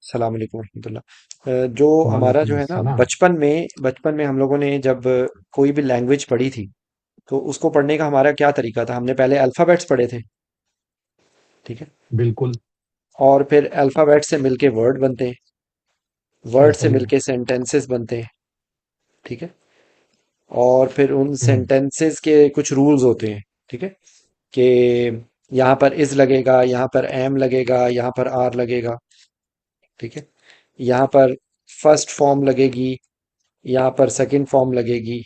सलाम अलैकुम रहमतुल्लाह। जो हमारा जो वालेकुम है ना, अस्सलाम। बचपन में हम लोगों ने जब कोई भी लैंग्वेज पढ़ी थी, तो उसको पढ़ने का हमारा क्या तरीका था। हमने पहले अल्फ़ाबेट्स पढ़े थे। ठीक है। बिल्कुल। और फिर अल्फ़ाबेट से मिलके वर्ड बनते हैं, वर्ड से ऐसा ही है। मिलके सेंटेंसेस बनते हैं। ठीक है। और फिर उन हम्म। सेंटेंसेस के कुछ रूल्स होते हैं। ठीक है। कि यहाँ पर इज लगेगा, यहाँ पर एम लगेगा, यहाँ पर आर लगेगा। ठीक है। यहाँ पर फर्स्ट फॉर्म लगेगी, यहाँ पर सेकंड फॉर्म लगेगी।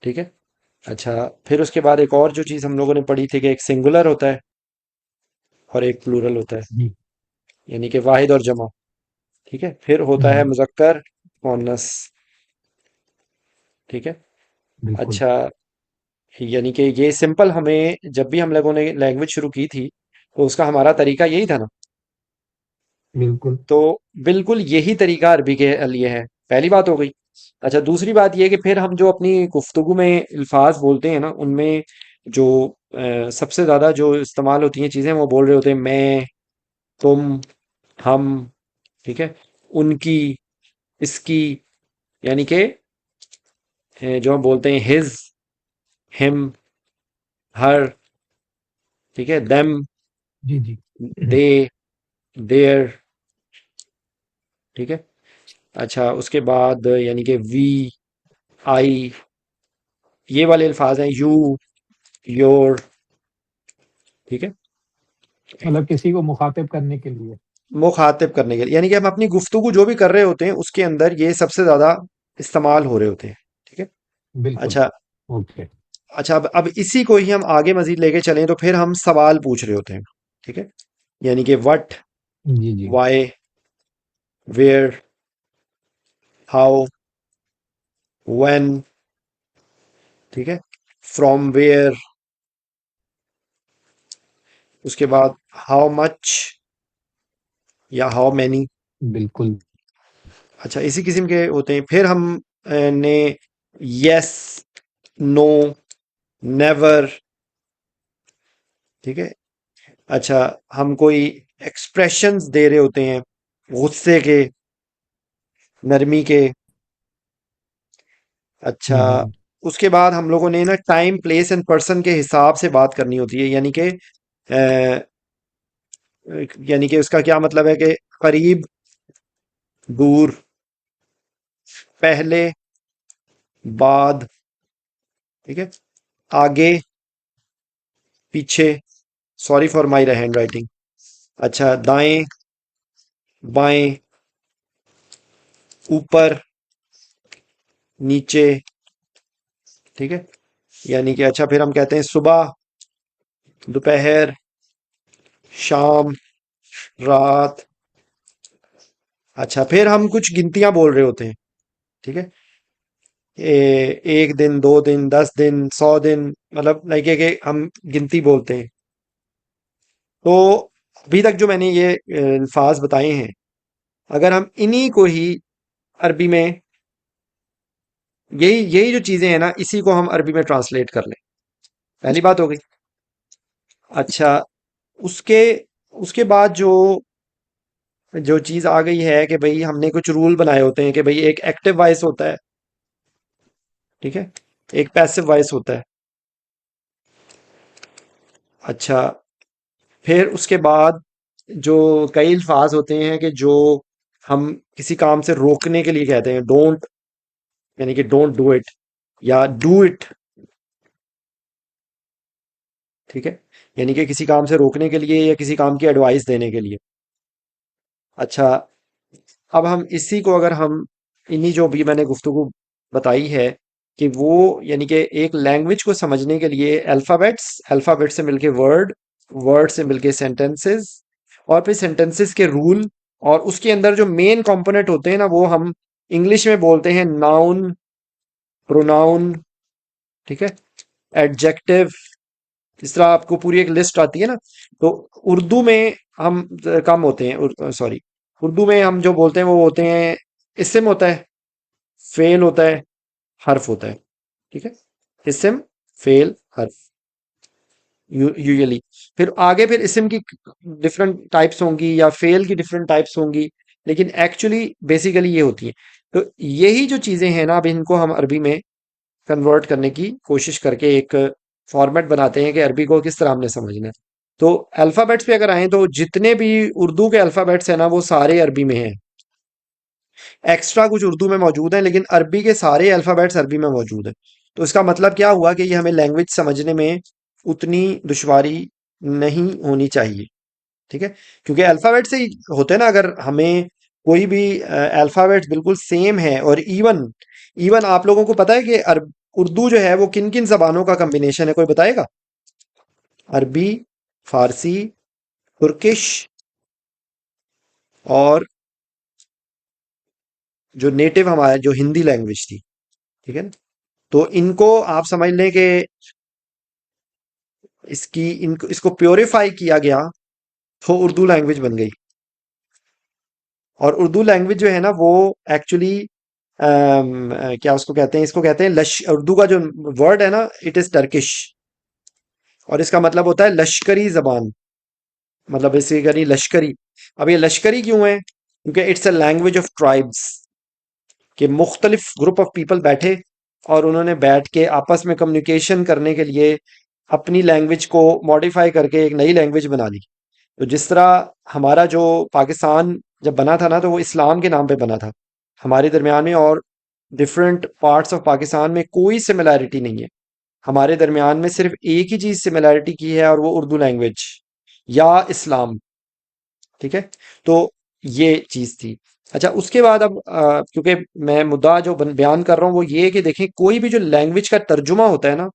ठीक है। अच्छा, फिर उसके बाद एक और जो चीज़ हम लोगों ने पढ़ी थी कि एक सिंगुलर होता है और एक प्लूरल होता है, जी। यानी कि वाहिद और जमा। ठीक है। फिर होता है हम्म। मुज़क्कर, मुअन्नस। ठीक है। बिल्कुल। अच्छा, यानी कि ये सिंपल, हमें जब भी हम लोगों ने लैंग्वेज शुरू की थी तो उसका हमारा तरीका यही था ना। बिल्कुल। तो बिल्कुल यही तरीका अरबी के लिए है। पहली बात हो गई। अच्छा, दूसरी बात यह कि फिर हम जो अपनी गुफ्तगू में अल्फाज बोलते हैं ना, उनमें जो सबसे ज़्यादा जो इस्तेमाल होती हैं चीज़ें, वो बोल रहे होते हैं मैं, तुम, हम। ठीक है। उनकी, इसकी, यानी कि जो हम बोलते हैं हिज, हिम, हर। ठीक है। देम, जी जी। They, there. ठीक है। अच्छा, उसके बाद यानी कि वी, आई, ये वाले अल्फाज हैं, यू, योर। ठीक है। मतलब किसी को मुखातिब करने के लिए। मुखातिब करने के लिए, यानी कि हम अपनी गुफ्तगू जो भी कर रहे होते हैं उसके अंदर ये सबसे ज्यादा इस्तेमाल हो रहे होते हैं। ठीक है। बिल्कुल। अच्छा। ओके। अच्छा, अब इसी को ही हम आगे मजीद लेके चलें तो फिर हम सवाल पूछ रहे होते हैं। ठीक है। यानी कि व्हाट, जी जी। Why, where, how, when. ठीक है। From where. उसके बाद हाउ मच या हाउ मैनी। बिल्कुल। अच्छा, इसी किस्म के होते हैं। फिर हम ने यस, नो, नेवर। ठीक है। अच्छा, हम कोई एक्सप्रेशंस दे रहे होते हैं, गुस्से के, नरमी के। अच्छा, हम्म। उसके बाद हम लोगों ने ना टाइम, प्लेस एंड पर्सन के हिसाब से बात करनी होती है। यानी कि उसका क्या मतलब है कि करीब, दूर, पहले, बाद। ठीक है। आगे, पीछे। Sorry for my hand writing. अच्छा, दाएं, बाएं, ऊपर, नीचे। ठीक है। यानी कि अच्छा, फिर हम कहते हैं सुबह, दोपहर, शाम, रात। अच्छा, फिर हम कुछ गिनतियां बोल रहे होते हैं। ठीक है। एक दिन, 2 दिन, 10 दिन, 100 दिन, मतलब लाइक है कि हम गिनती बोलते हैं। तो अभी तक जो मैंने ये अल्फाज बताए हैं, अगर हम इन्हीं को ही अरबी में, यही यही जो चीजें हैं ना, इसी को हम अरबी में ट्रांसलेट कर लें। पहली बात हो गई। अच्छा, उसके उसके बाद जो जो चीज आ गई है कि भाई हमने कुछ रूल बनाए होते हैं कि भाई एक एक्टिव वॉइस होता है। ठीक है। एक पैसिव वॉइस होता है। अच्छा, फिर उसके बाद जो कई अल्फाज होते हैं कि जो हम किसी काम से रोकने के लिए कहते हैं, डोंट, यानी कि डोंट डू इट, या डू इट। ठीक है। यानी कि किसी काम से रोकने के लिए या किसी काम की एडवाइस देने के लिए। अच्छा, अब हम इसी को अगर हम इन्हीं जो भी मैंने गुफ्तगू बताई है कि वो, यानी कि एक लैंग्वेज को समझने के लिए अल्फाबेट से मिलके वर्ड, वर्ड से मिलके सेंटेंसेस, और फिर सेंटेंसेस के रूल, और उसके अंदर जो मेन कंपोनेंट होते हैं ना, वो हम इंग्लिश में बोलते हैं नाउन, प्रोनाउन। ठीक है। एडजेक्टिव। इस तरह आपको पूरी एक लिस्ट आती है ना। तो उर्दू में हम कम होते हैं, सॉरी, उर्दू में हम जो बोलते हैं वो होते हैं, इस्म होता है, फेल होता है, हर्फ होता है। ठीक है। इस्म, फेल, हर्फ, यूजुअली। फिर आगे फिर इसम की डिफरेंट टाइप्स होंगी या फेल की डिफरेंट टाइप्स होंगी, लेकिन एक्चुअली बेसिकली ये होती है। तो यही जो चीजें हैं ना, अब इनको हम अरबी में कन्वर्ट करने की कोशिश करके एक फॉर्मेट बनाते हैं कि अरबी को किस तरह हमने समझना है। तो अल्फाबेट्स पे अगर आए तो जितने भी उर्दू के अल्फाबेट्स हैं ना वो सारे अरबी में हैं। एक्स्ट्रा कुछ उर्दू में मौजूद है, लेकिन अरबी के सारे अल्फाबेट्स अरबी में मौजूद है। तो इसका मतलब क्या हुआ कि ये हमें लैंग्वेज समझने में उतनी दुश्वारी नहीं होनी चाहिए। ठीक है, क्योंकि अल्फाबेट से ही होते हैं ना। अगर हमें कोई भी अल्फाबेट बिल्कुल सेम है, और इवन इवन आप लोगों को पता है कि उर्दू जो है वो किन किन जबानों का कॉम्बिनेशन है, कोई बताएगा? अरबी, फारसी, तुर्किश, और जो नेटिव हमारा जो हिंदी लैंग्वेज थी। ठीक है ना? तो इनको आप समझ लें कि इसकी इनको इसको प्योरीफाई किया गया तो उर्दू लैंग्वेज बन गई। और उर्दू लैंग्वेज जो है ना वो एक्चुअली क्या उसको कहते हैं, इसको कहते हैं उर्दू का जो वर्ड है ना, इट इज टर्किश, और इसका मतलब होता है लश्करी जबान। मतलब बेसिकली लश्करी। अब ये लश्करी क्यों है? क्योंकि it's a language of tribes, कि मुख्तलिफ ग्रुप ऑफ पीपल बैठे और उन्होंने बैठ के आपस में कम्युनिकेशन करने के लिए अपनी लैंग्वेज को मॉडिफाई करके एक नई लैंग्वेज बना ली। तो जिस तरह हमारा जो पाकिस्तान जब बना था ना, तो वो इस्लाम के नाम पे बना था हमारे दरमियान में, और डिफरेंट पार्ट्स ऑफ पाकिस्तान में कोई सिमिलैरिटी नहीं है। हमारे दरमियान में सिर्फ एक ही चीज सिमिलैरिटी की है, और वो उर्दू लैंग्वेज या इस्लाम। ठीक है, तो ये चीज थी। अच्छा, उसके बाद अब क्योंकि मैं मुद्दा जो बयान कर रहा हूँ वो ये है कि देखें, कोई भी जो लैंग्वेज का तर्जुमा होता है ना,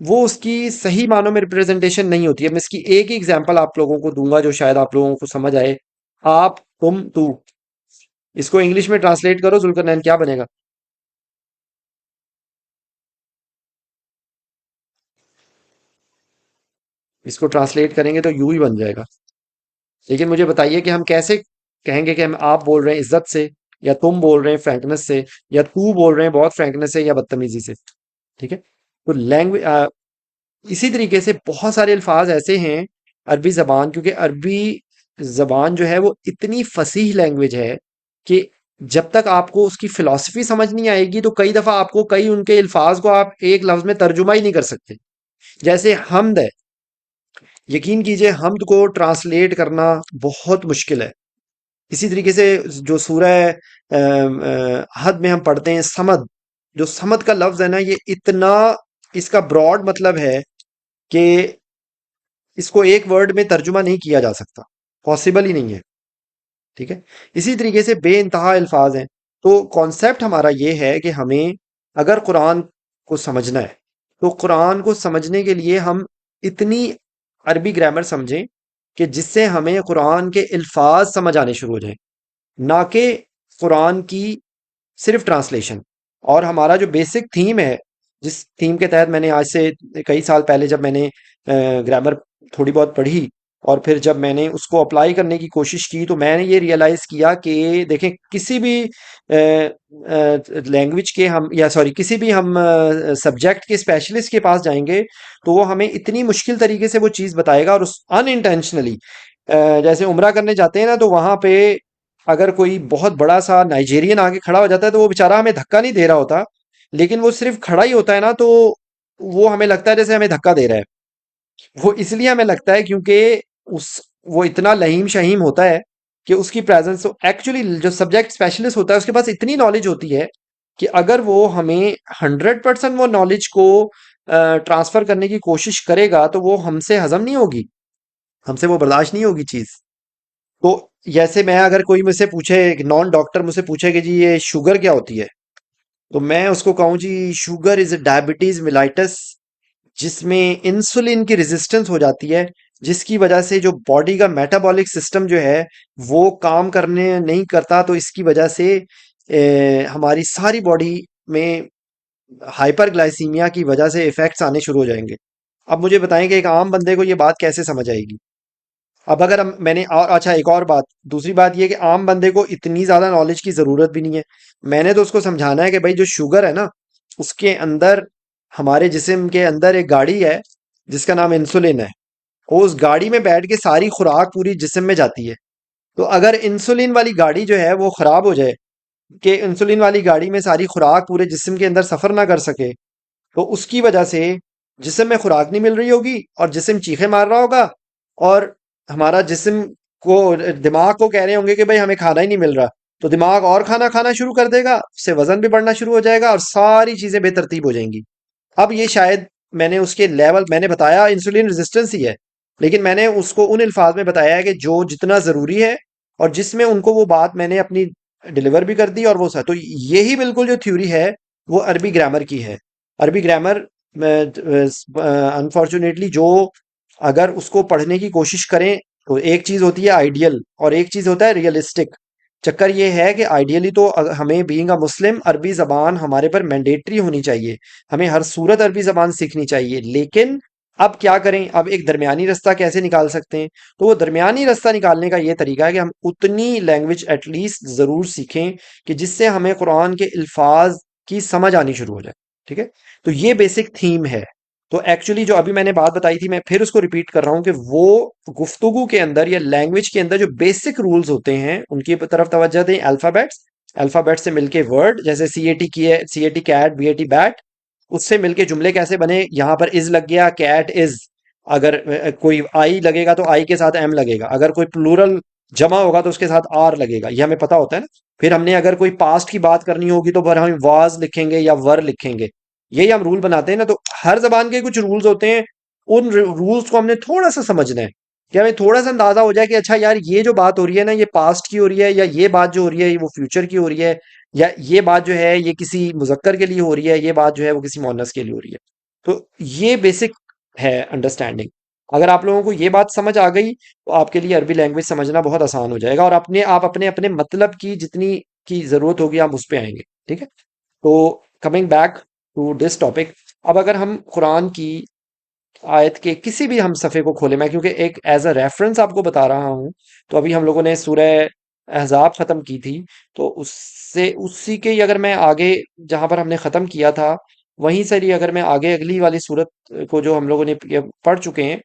वो उसकी सही मानों में रिप्रेजेंटेशन नहीं होती है। मैं इसकी एक ही एग्जांपल आप लोगों को दूंगा जो शायद आप लोगों को समझ आए। आप, तुम, तू, इसको इंग्लिश में ट्रांसलेट करो जुल्करनैन, क्या बनेगा? इसको ट्रांसलेट करेंगे तो यू ही बन जाएगा। लेकिन मुझे बताइए कि हम कैसे कहेंगे कि हम, आप बोल रहे हैं इज्जत से, या तुम बोल रहे हैं फ्रैंकनेस से, या तू बोल रहे हैं बहुत फ्रैंकनेस से या बदतमीजी से। ठीक है, तो लैंग्वेज इसी तरीके से बहुत सारे अल्फाज ऐसे हैं अरबी जबान, क्योंकि अरबी जबान जो है वो इतनी फसीह लैंग्वेज है कि जब तक आपको उसकी फिलॉसफी समझ नहीं आएगी तो कई दफा आपको कई उनके अल्फाज को आप एक लफ्ज में तर्जुमा ही नहीं कर सकते। जैसे हमद है, यकीन कीजिए हमद को ट्रांसलेट करना बहुत मुश्किल है। इसी तरीके से जो सूरह हद में हम पढ़ते हैं समद, जो समद का लफ्ज है ना, ये इतना, इसका ब्रॉड मतलब है कि इसको एक वर्ड में तर्जुमा नहीं किया जा सकता, पॉसिबल ही नहीं है। ठीक है, इसी तरीके से बेइंतहा अल्फाज हैं। तो कॉन्सेप्ट हमारा ये है कि हमें अगर कुरान को समझना है, तो कुरान को समझने के लिए हम इतनी अरबी ग्रामर समझें कि जिससे हमें कुरान के अल्फाज समझ आने शुरू हो जाएं, ना कि कुरान की सिर्फ ट्रांसलेशन। और हमारा जो बेसिक थीम है, जिस थीम के तहत मैंने आज से कई साल पहले जब मैंने ग्रामर थोड़ी बहुत पढ़ी, और फिर जब मैंने उसको अप्लाई करने की कोशिश की, तो मैंने ये रियलाइज किया कि देखें, किसी भी लैंग्वेज के हम, या सॉरी, किसी भी हम सब्जेक्ट के स्पेशलिस्ट के पास जाएंगे, तो वो हमें इतनी मुश्किल तरीके से वो चीज़ बताएगा, और उस अनइंटेंशनली, जैसे उम्रा करने जाते हैं ना, तो वहां पे अगर कोई बहुत बड़ा सा नाइजेरियन आके खड़ा हो जाता है, तो वो बेचारा हमें धक्का नहीं दे रहा होता, लेकिन वो सिर्फ खड़ा ही होता है ना, तो वो हमें लगता है जैसे हमें धक्का दे रहा है। वो इसलिए हमें लगता है क्योंकि उस वो इतना लहीम शहीम होता है कि उसकी प्रेजेंस, तो एक्चुअली जो सब्जेक्ट स्पेशलिस्ट होता है उसके पास इतनी नॉलेज होती है कि अगर वो हमें 100% वो नॉलेज को ट्रांसफर करने की कोशिश करेगा, तो वो हमसे हजम नहीं होगी, हमसे वो बर्दाश्त नहीं होगी चीज। तो जैसे मैं, अगर कोई मुझसे पूछे, नॉन डॉक्टर मुझसे पूछे कि जी ये शुगर क्या होती है, तो मैं उसको कहूँ जी शुगर इज डायबिटीज मिलाइटस, जिसमें इंसुलिन की रेजिस्टेंस हो जाती है, जिसकी वजह से जो बॉडी का मेटाबॉलिक सिस्टम जो है वो काम करने नहीं करता, तो इसकी वजह से हमारी सारी बॉडी में हाइपरग्लाइसीमिया की वजह से इफेक्ट्स आने शुरू हो जाएंगे। अब मुझे बताएं कि एक आम बंदे को ये बात कैसे समझ आएगी? अब अगर हम, मैंने, और अच्छा, एक और बात, दूसरी बात ये कि आम बंदे को इतनी ज्यादा नॉलेज की जरूरत भी नहीं है। मैंने तो उसको समझाना है कि भाई जो शुगर है ना, उसके अंदर, हमारे जिस्म के अंदर एक गाड़ी है जिसका नाम इंसुलिन है, वो उस गाड़ी में बैठ के सारी खुराक पूरी जिस्म में जाती है। तो अगर इंसुलिन वाली गाड़ी जो है वो खराब हो जाए, कि इंसुलिन वाली गाड़ी में सारी खुराक पूरे जिस्म के अंदर सफर ना कर सके, तो उसकी वजह से जिस्म में खुराक नहीं मिल रही होगी और जिस्म चीखे मार रहा होगा, और हमारा जिस्म को, दिमाग को कह रहे होंगे कि भाई हमें खाना ही नहीं मिल रहा, तो दिमाग और खाना खाना शुरू कर देगा, उससे वजन भी बढ़ना शुरू हो जाएगा और सारी चीजें बेतरतीब हो जाएंगी। अब ये शायद मैंने उसके लेवल, मैंने बताया इंसुलिन रेजिस्टेंस ही है, लेकिन मैंने उसको उन अल्फाज में बताया है कि जो जितना ज़रूरी है, और जिसमें उनको वो बात मैंने अपनी डिलीवर भी कर दी, और वो तो यही बिल्कुल जो थ्योरी है वो अरबी ग्रामर की है। अरबी ग्रामर अनफॉर्चुनेटली जो, अगर उसको पढ़ने की कोशिश करें, तो एक चीज़ होती है आइडियल और एक चीज़ होता है रियलिस्टिक। चक्कर ये है कि आइडियली तो हमें बीइंग अ मुस्लिम अरबी ज़बान हमारे पर मैंडेटरी होनी चाहिए, हमें हर सूरत अरबी ज़बान सीखनी चाहिए, लेकिन अब क्या करें, अब एक दरमियानी रास्ता कैसे निकाल सकते हैं? तो वो दरमियानी रास्ता निकालने का ये तरीका है कि हम उतनी लैंग्वेज एटलीस्ट ज़रूर सीखें कि जिससे हमें कुरान के अल्फाज की समझ आनी शुरू हो जाए। ठीक है, तो ये बेसिक थीम है। तो एक्चुअली जो अभी मैंने बात बताई थी, मैं फिर उसको रिपीट कर रहा हूँ कि वो गुफ्तगू के अंदर या लैंग्वेज के अंदर जो बेसिक रूल्स होते हैं उनकी तरफ तवज्जो दें। अल्फ़ाबेट्स, अल्फ़ाबेट से मिलके वर्ड, जैसे सी ए टी की है, C A T cat, B A T bat, उससे मिलके जुमले कैसे बने। यहाँ पर इज लग गया, कैट इज। अगर कोई आई लगेगा तो आई के साथ एम लगेगा, अगर कोई प्लूरल जमा होगा तो उसके साथ आर लगेगा, ये हमें पता होता है ना। फिर हमने अगर कोई पास्ट की बात करनी होगी तो फिर हम वाज लिखेंगे या वर लिखेंगे, यही हम रूल बनाते हैं ना। तो हर जबान के कुछ रूल्स होते हैं, उन रूल्स को हमने थोड़ा सा समझना है, कि हमें थोड़ा सा अंदाजा हो जाए कि अच्छा यार ये जो बात हो रही है ना, ये पास्ट की हो रही है, या ये बात जो हो रही है वो फ्यूचर की हो रही है, या ये बात जो है ये किसी मुजक्कर के लिए हो रही है, ये बात जो है वो किसी मुअन्नस के लिए हो रही है। तो ये बेसिक है अंडरस्टैंडिंग। अगर आप लोगों को ये बात समझ आ गई तो आपके लिए अरबी लैंग्वेज समझना बहुत आसान हो जाएगा, और आप अपने अपने मतलब की जितनी की जरूरत होगी आप उस पे आएंगे। ठीक है, तो coming back to this topic, अब अगर हम कुरान की आयत के किसी भी हम सफ़े को खोले, मैं क्योंकि एक एज अ रेफरेंस आपको बता रहा हूँ, तो अभी हम लोगों ने सूरह अहज़ाब ख़त्म की थी, तो उससे उसी के ही अगर मैं आगे, जहाँ पर हमने ख़त्म किया था वहीं से ही अगर मैं आगे अगली वाली सूरत को जो हम लोगों ने पढ़ चुके हैं,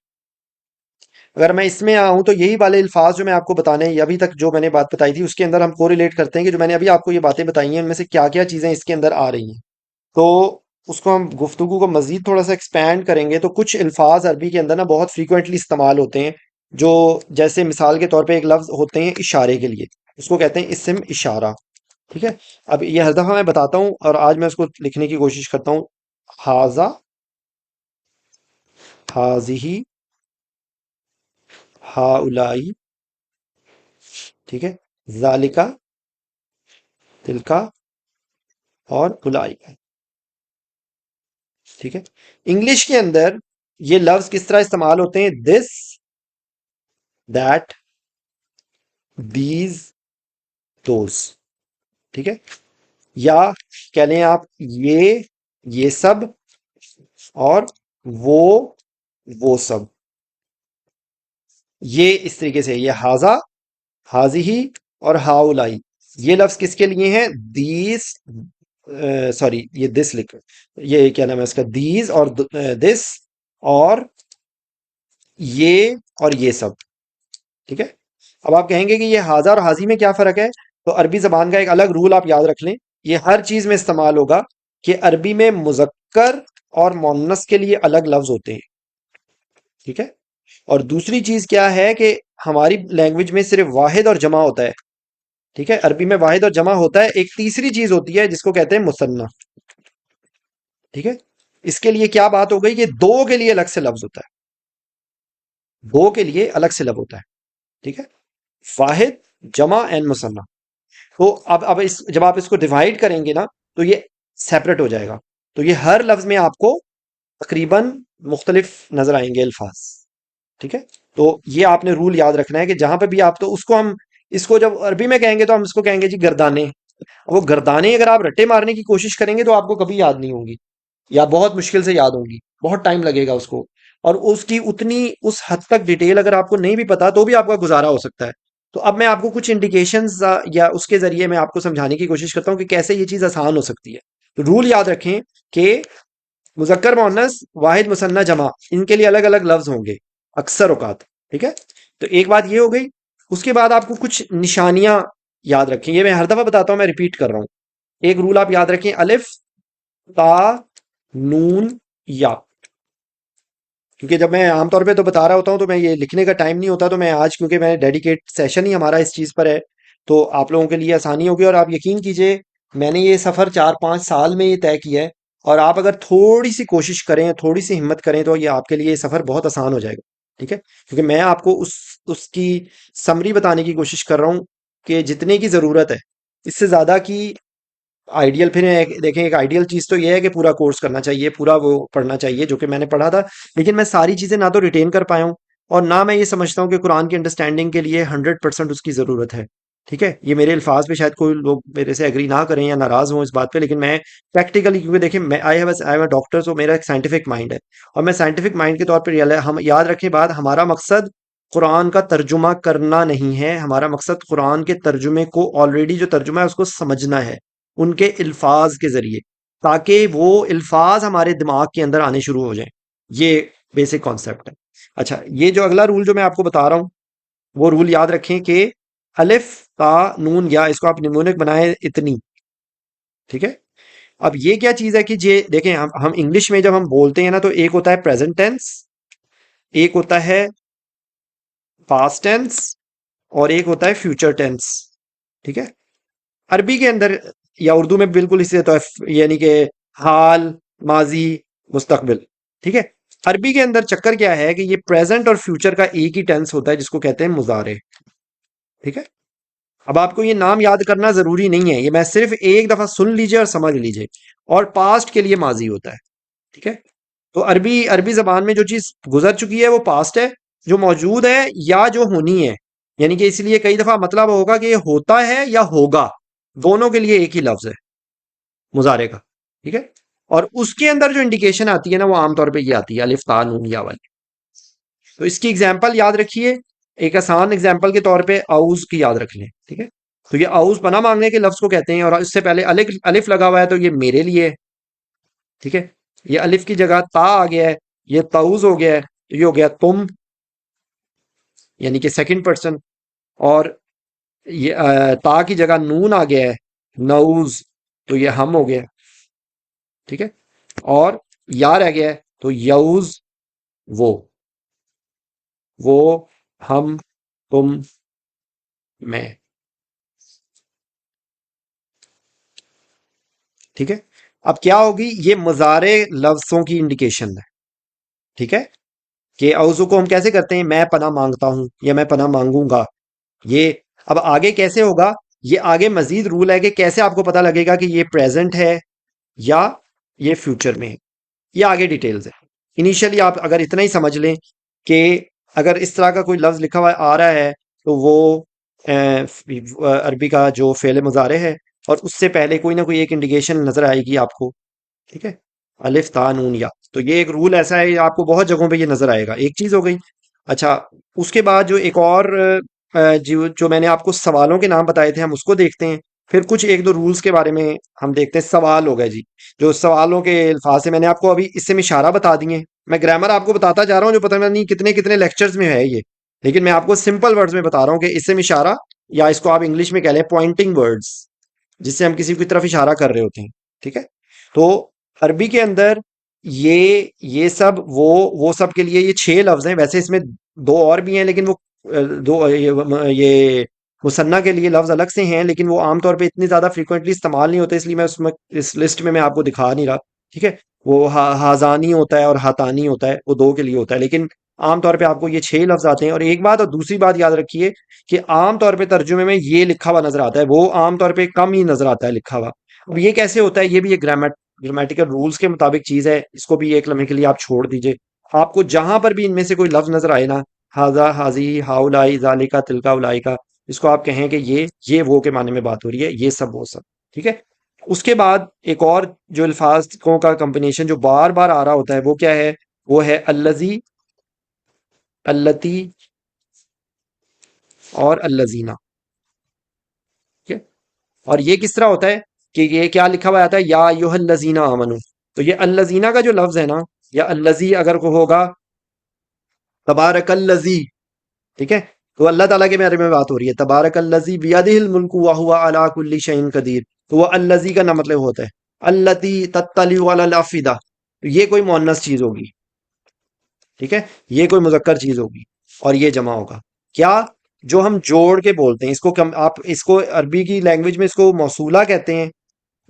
अगर मैं इसमें आऊँ तो यही वाले अल्फाज जो मैं आपको बताने, या अभी तक जो मैंने बात बताई थी उसके अंदर हम कोरिलेट करते हैं कि जो मैंने अभी आपको ये बातें बताई हैं उनमें से क्या क्या चीज़ें इसके अंदर आ रही हैं। तो उसको हम गुफ्तगू को मजीद थोड़ा सा एक्सपैंड करेंगे, तो कुछ अल्फाज अरबी के अंदर ना बहुत फ्रीक्वेंटली इस्तेमाल होते हैं, जो जैसे मिसाल के तौर पे एक लफ्ज होते हैं इशारे के लिए, उसको कहते हैं इस्म इशारा। ठीक है, अब ये हर दफा मैं बताता हूँ और आज मैं उसको लिखने की कोशिश करता हूँ। हाजा, हाजिही, हाउलाई। ठीक है, जालिका, तिलका, और उलाई। ठीक है, इंग्लिश के अंदर ये लफ्ज किस तरह इस्तेमाल होते हैं? दिस, दैट, दीज, दोस। ठीक है, या कह लें आप ये सब, और वो सब। ये इस तरीके से, ये हाजा, हाजिही और हाउलाई, ये लफ्ज किसके लिए हैं? दीज, सॉरी ये दिस लिख, ये क्या नाम है इसका, दीज और दिस, और ये और ये सब। ठीक है, अब आप कहेंगे कि ये हाजा और हाजी में क्या फर्क है? तो अरबी जबान का एक अलग रूल आप याद रख लें, ये हर चीज में इस्तेमाल होगा कि अरबी में मुजक्कर और मुअन्नस के लिए अलग लफ्ज होते हैं। ठीक है, और दूसरी चीज क्या है कि हमारी लैंग्वेज में सिर्फ वाहिद और जमा होता है। ठीक है, अरबी में वाहिद और जमा होता है, एक तीसरी चीज होती है जिसको कहते हैं मुसन्ना। ठीक है, इसके लिए क्या बात हो गई कि दो के लिए अलग से लफ्ज होता है, दो के लिए अलग से लफ्ज होता है। ठीक है, वाहिद, जमा एंड मुसन्ना। तो अब इस जब आप इसको डिवाइड करेंगे ना, तो ये सेपरेट हो जाएगा। तो ये हर लफ्ज में आपको तकरीबन मुख्तलिफ नजर आएंगे अल्फाज। ठीक है, तो ये आपने रूल याद रखना है कि जहां पे भी आप, तो उसको हम, इसको जब अरबी में कहेंगे तो हम इसको कहेंगे जी गर्दाने। वो गर्दाने अगर आप रट्टे मारने की कोशिश करेंगे तो आपको कभी याद नहीं होंगी, या बहुत मुश्किल से याद होंगी, बहुत टाइम लगेगा उसको, और उसकी उतनी उस हद तक डिटेल अगर आपको नहीं भी पता तो भी आपका गुजारा हो सकता है। तो अब मैं आपको कुछ इंडिकेशंस या उसके जरिए मैं आपको समझाने की कोशिश करता हूँ कि कैसे ये चीज आसान हो सकती है। तो रूल याद रखें कि मुजक्कर मुअन्नस, वाहिद, मुसन्ना, जमा, इनके लिए अलग अलग लफ्ज होंगे, अक्सर औकात। ठीक है, तो एक बात ये हो गई। उसके बाद आपको कुछ निशानियां याद रखें, ये मैं हर दफा बताता हूं, मैं रिपीट कर रहा हूं। एक रूल आप याद रखें, अलिफ ता नून या। क्योंकि जब मैं आमतौर पे तो बता रहा होता हूँ तो मैं ये लिखने का टाइम नहीं होता, तो मैं आज क्योंकि मैं डेडिकेट सेशन ही हमारा इस चीज़ पर है, तो आप लोगों के लिए आसानी होगी। और आप यकीन कीजिए, मैंने ये सफ़र 4-5 साल में ये तय किया है। और आप अगर थोड़ी सी कोशिश करें, थोड़ी सी हिम्मत करें, तो ये आपके लिए ये सफ़र बहुत आसान हो जाएगा। ठीक है, क्योंकि मैं आपको उसकी समरी बताने की कोशिश कर रहा हूँ कि जितने की ज़रूरत है, इससे ज़्यादा की आइडियल। फिर देखें, एक आइडियल चीज तो ये है कि पूरा कोर्स करना चाहिए, पूरा वो पढ़ना चाहिए जो कि मैंने पढ़ा था। लेकिन मैं सारी चीजें ना तो रिटेन कर पाया हूँ, और ना मैं ये समझता हूँ कि कुरान की अंडरस्टैंडिंग के लिए 100% उसकी जरूरत है। ठीक है, ये मेरे अल्फाज पे शायद कोई लोग मेरे से एग्री ना करें या नाराज हों इस बात पे, लेकिन मैं प्रैक्टिकली, क्योंकि देखिए मैं आई एम अ डॉक्टर, तो मेरा एक साइंटिफिक माइंड है। और मैं साइंटिफिक माइंड के तौर पर हम याद रखें बात, हमारा मकसद कुरान का तर्जुमा करना नहीं है, हमारा मकसद कुरान के तर्जुमे को, ऑलरेडी जो तर्जुमा है उसको समझना है उनके अल्फाज के ज़रिए, ताकि वो अल्फाज हमारे दिमाग के अंदर आने शुरू हो जाएं। ये बेसिक कॉन्सेप्ट है। अच्छा, ये जो अगला रूल जो मैं आपको बता रहा हूँ, वो रूल याद रखें कि अलिफ ता नून या, इसको आप निमोनिक बनाए इतनी। ठीक है, अब ये क्या चीज़ है कि ये देखें, हम इंग्लिश में जब हम बोलते हैं ना, तो एक होता है प्रेजेंट टेंस, एक होता है पास्ट टेंस, और एक होता है फ्यूचर टेंस। ठीक है, अरबी के अंदर या उर्दू में बिल्कुल इसी तो यानी कि हाल, माजी, मुस्तकबिल। ठीक है, अरबी के अंदर चक्कर क्या है कि ये प्रेजेंट और फ्यूचर का एक ही टेंस होता है जिसको कहते हैं मुजारे। ठीक है, अब आपको ये नाम याद करना जरूरी नहीं है, ये मैं सिर्फ एक दफा सुन लीजिए और समझ लीजिए। और पास्ट के लिए माजी होता है। ठीक है, तो अरबी अरबी जबान में जो चीज गुजर चुकी है वो पास्ट है, जो मौजूद है या जो होनी है, यानी कि इसलिए कई दफा मतलब होगा कि ये होता है या होगा, दोनों के लिए एक ही लफ्ज है मुजारे का। ठीक है, और उसके अंदर जो इंडिकेशन आती है ना, वो आमतौर पे ये आती है अलिफ ता नून या वाली। तो इसकी एग्जाम्पल याद रखिए, एक आसान एग्जाम्पल के तौर पे आउज की याद रख लें। ठीक है, तो ये आउज पना मांगने के लफ्ज को कहते हैं, और इससे पहले अलिफ अलिफ लगा हुआ है, तो ये मेरे लिए है। ठीक है, ये अलिफ की जगह ता आ गया है, ये ताउज हो गया है, तो ये हो गया तुम, यानी कि सेकंड पर्सन। और ये ता की जगह नून आ गया है, नऊज, तो ये हम हो गया। ठीक है, और या रह गया है, तो यऊज, वो वो हम तुम मैं। ठीक है, अब क्या होगी, ये मुजारे लफ्जों की इंडिकेशन है। ठीक है, कि औजू को हम कैसे करते हैं, मैं पना मांगता हूं या मैं पना मांगूंगा। ये अब आगे कैसे होगा, ये आगे मजीद रूल है कि कैसे आपको पता लगेगा कि ये प्रेजेंट है या ये फ्यूचर में है। ये आगे डिटेल्स है। इनिशियली आप अगर इतना ही समझ लें कि अगर इस तरह का कोई लफ्ज लिखा हुआ आ रहा है, तो वो अरबी का जो फेल मुजारे है, और उससे पहले कोई ना कोई एक इंडिकेशन नजर आएगी आपको। ठीक है, अलिफ ता नून या, तो ये एक रूल ऐसा है, आपको बहुत जगहों पे ये नजर आएगा। एक चीज हो गई। अच्छा, उसके बाद जो एक और जो मैंने आपको सवालों के नाम बताए थे, हम उसको देखते हैं। फिर कुछ एक दो रूल्स के बारे में हम देखते हैं। सवाल हो गए जी, जो सवालों के अल्फाज से मैंने आपको अभी इससे में इशारा बता दिए। मैं ग्रामर आपको बताता जा रहा हूँ, जो पता नहीं कितने कितने लेक्चर्स में है ये, लेकिन मैं आपको सिंपल वर्ड्स में बता रहा हूँ कि इससे में इशारा, या इसको आप इंग्लिश में कह लें पॉइंटिंग वर्ड्स, जिससे हम किसी की तरफ इशारा कर रहे होते हैं। ठीक है, तो अरबी के अंदर ये सब वो सब के लिए ये 6 लफ्ज हैं। वैसे इसमें दो और भी हैं, लेकिन वो दो ये मुसन्ना के लिए लफ्ज अलग से हैं, लेकिन वो आमतौर पे इतनी ज्यादा फ्रीक्वेंटली इस्तेमाल नहीं होते, इसलिए मैं उसमें इस लिस्ट में मैं आपको दिखा नहीं रहा। ठीक है, वो हाजानी होता है और हातानी होता है, वो दो के लिए होता है, लेकिन आमतौर पे आपको ये 6 लफ्ज आते हैं। और एक बात और दूसरी बात याद रखिए कि आमतौर पे तर्जुमे में ये लिखा हुआ नजर आता है, वो आमतौर पे कम ही नजर आता है लिखा हुआ। अब ये कैसे होता है, ये भी एक ग्रामेटिकल रूल्स के मुताबिक चीज है, इसको भी एक लम्हे के लिए आप छोड़ दीजिए। आपको जहां पर भी इनमें से कोई लफ्ज नजर आए ना, हाजा हाजी हाउलाई जालिका तिलका उलाई का, इसको आप कहें कि ये वो के माने में बात हो रही है, ये सब वो सब। ठीक है, उसके बाद एक और जो अल्फाजों का कॉम्बिनेशन जो बार बार आ रहा होता है, वो क्या है, वो है अल्लजी, अल्लती, और अल्लजीना। ठीक है, और ये किस तरह होता है कि ये क्या लिखा हुआ आता है, या अय्युहल्लज़ीना आमनू। तो ये अल्लज़ीना का जो लफ्ज है ना, या अल्लज़ी अगर को होगा, तबारकल्लज़ी, ठीक है। तो अल्लाह ताला के बारे में बात हो रही है, तबारकल्लज़ी बियदिहिल मुल्कु व हुवा अला कुल्ली शैइन कदीर। तो वो अल्लज़ी का ना मतलब होता है अल्लती तत्तलिउ अलल अफ़िदा, तो ये कोई मुअन्नस चीज होगी, ठीक है। ये कोई मुजक्कर चीज होगी और ये जमा होगा। क्या? जो हम जोड़ के बोलते हैं इसको कम, आप इसको अरबी की लैंग्वेज में इसको मौसूला कहते हैं।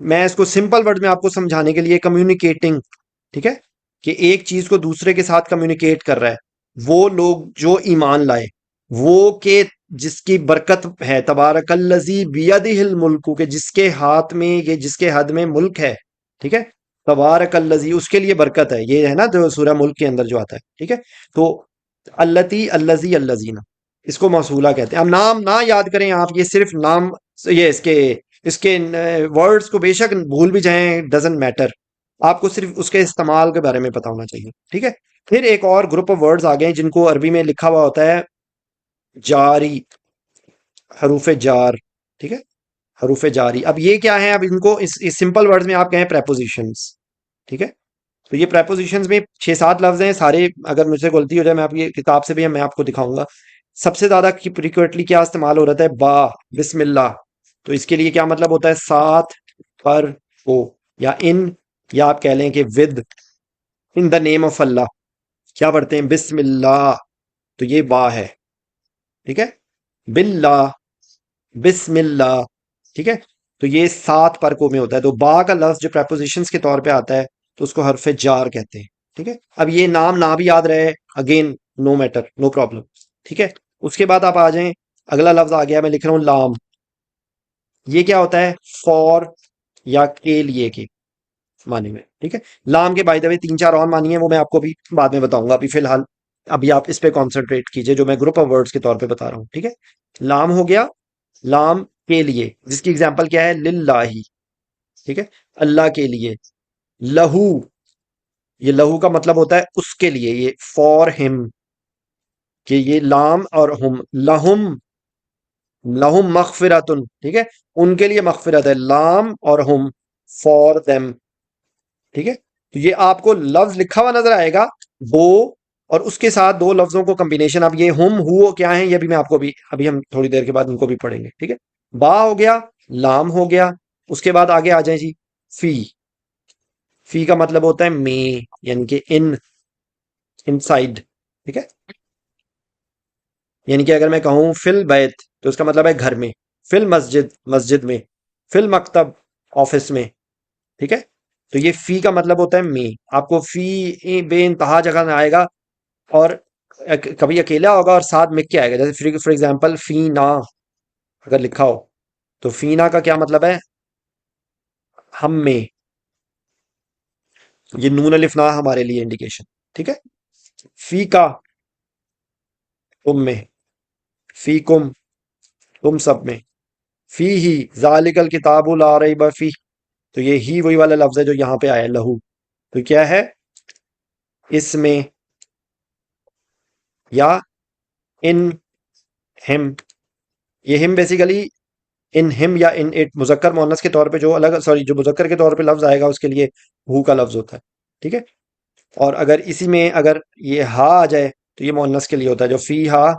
मैं इसको सिंपल वर्ड में आपको समझाने के लिए कम्युनिकेटिंग, ठीक है, कि एक चीज को दूसरे के साथ कम्युनिकेट कर रहा है। वो लोग जो ईमान लाए, वो के जिसकी बरकत है, तबारकल्लज़ी बियदिहिल मुल्कु, के जिसके हाथ में, ये जिसके हद में मुल्क है, ठीक है। तबारकल्लज़ी उसके लिए बरकत है, ये है ना जो सूरह मुल्क के अंदर जो आता है, ठीक है। तो अल्लती अल्लज़ी अल्लज़ीना, इसको मौसूला कहते हैं। अब नाम ना याद करें आप, ये सिर्फ नाम, ये इसके इसके वर्ड्स को बेशक भूल भी जाएं, डजंट मैटर, आपको सिर्फ उसके इस्तेमाल के बारे में पता होना चाहिए, ठीक है। फिर एक और ग्रुप ऑफ वर्ड्स आ गए हैं जिनको अरबी में लिखा हुआ होता है जारी, हरूफ जार, ठीक है, हरूफ जारी। अब ये क्या है? अब इनको इस सिंपल वर्ड्स में आप कहें प्रेपोजिशंस, ठीक है। तो ये प्रेपोजिशंस में 6-7 लफ्ज हैं सारे, अगर मुझसे गलती हो जाए मैं आपकी किताब से भी मैं आपको दिखाऊंगा। सबसे ज्यादा फ्रिक्वेंटली क्या इस्तेमाल हो रहा है? बा, बिस्मिल्लाह। तो इसके लिए क्या मतलब होता है? साथ, पर, को, या इन, या आप कह लें कि with, in the name of Allah, क्या पढ़ते हैं? बिस्मिल्लाह। तो ये बा है, ठीक है। बिल्लाह, बिस्मिल्लाह, ठीक है। तो ये 7 परकों में होता है। तो बा का लफ्ज जो प्रेपोजिशंस के तौर पे आता है तो उसको हरफ जार कहते हैं, ठीक है। अब ये नाम ना भी याद रहे, again no matter, no problem, ठीक है। उसके बाद आप आ जाएं, अगला लफ्ज आ गया, मैं लिख रहा हूं लाम। ये क्या होता है? फॉर या के लिए के माने में, ठीक है। लाम के बाय द वे 3-4 और मानी है, वो मैं आपको भी बाद में बताऊंगा। अभी फिलहाल अभी आप इस पे कॉन्सेंट्रेट कीजिए जो मैं ग्रुप ऑफ वर्ड्स के तौर पे बता रहा हूं, ठीक है। लाम हो गया, लाम के लिए, जिसकी एग्जांपल क्या है? लिल्लाही, ठीक है, अल्लाह के लिए। लहू, ये लहू का मतलब होता है उसके लिए, ये फॉर हिम, कि ये लाम और हुम, लहुम, लहुम मगफिरतुन, ठीक है, उनके लिए मगफिरत है, लाम और हुम, फॉर देम, ठीक है। तो ये आपको लफ्ज लिखा हुआ नजर आएगा वो, और उसके साथ दो लफ्जों को कॉम्बिनेशन। अब ये हुम हु क्या है, ये भी मैं आपको भी अभी हम थोड़ी देर के बाद उनको भी पढ़ेंगे, ठीक है। बा हो गया, लाम हो गया, उसके बाद आगे आ जाए जी फी। फी का मतलब होता है में, यानी कि इन, इनसाइड, ठीक है। यानी कि अगर मैं कहूं फिल बैत, तो उसका मतलब है घर में। फिल मस्जिद, मस्जिद में। फिल मकतब, ऑफिस में, ठीक है। तो ये फी का मतलब होता है में। आपको फी बे इंतहा जगह में आएगा, और कभी अकेला होगा और साथ मिल के आएगा। जैसे फॉर एग्जांपल फी ना अगर लिखा हो, तो फीना का क्या मतलब है? हम में। ये नून अलिफ ना हमारे लिए इंडिकेशन, ठीक है। फी का, तुम में। फी कुम, तुम सब में। फी ही जालिकल किताबुल ला रैब फी, तो ये ही वही वाला लफ्ज है जो यहाँ पे आया लहू। तो क्या है? इसमें, या इन हिम। ये हिम बेसिकली इन हिम या इन इट, मुजक्कर मोहन्नस के तौर पे जो अलग, सॉरी, जो मुजक्कर के तौर पे लफ्ज आएगा उसके लिए हु का लफ्ज होता है, ठीक है। और अगर इसी में अगर ये हा आ जाए तो ये मोहन्नस के लिए होता है। जो फी हा,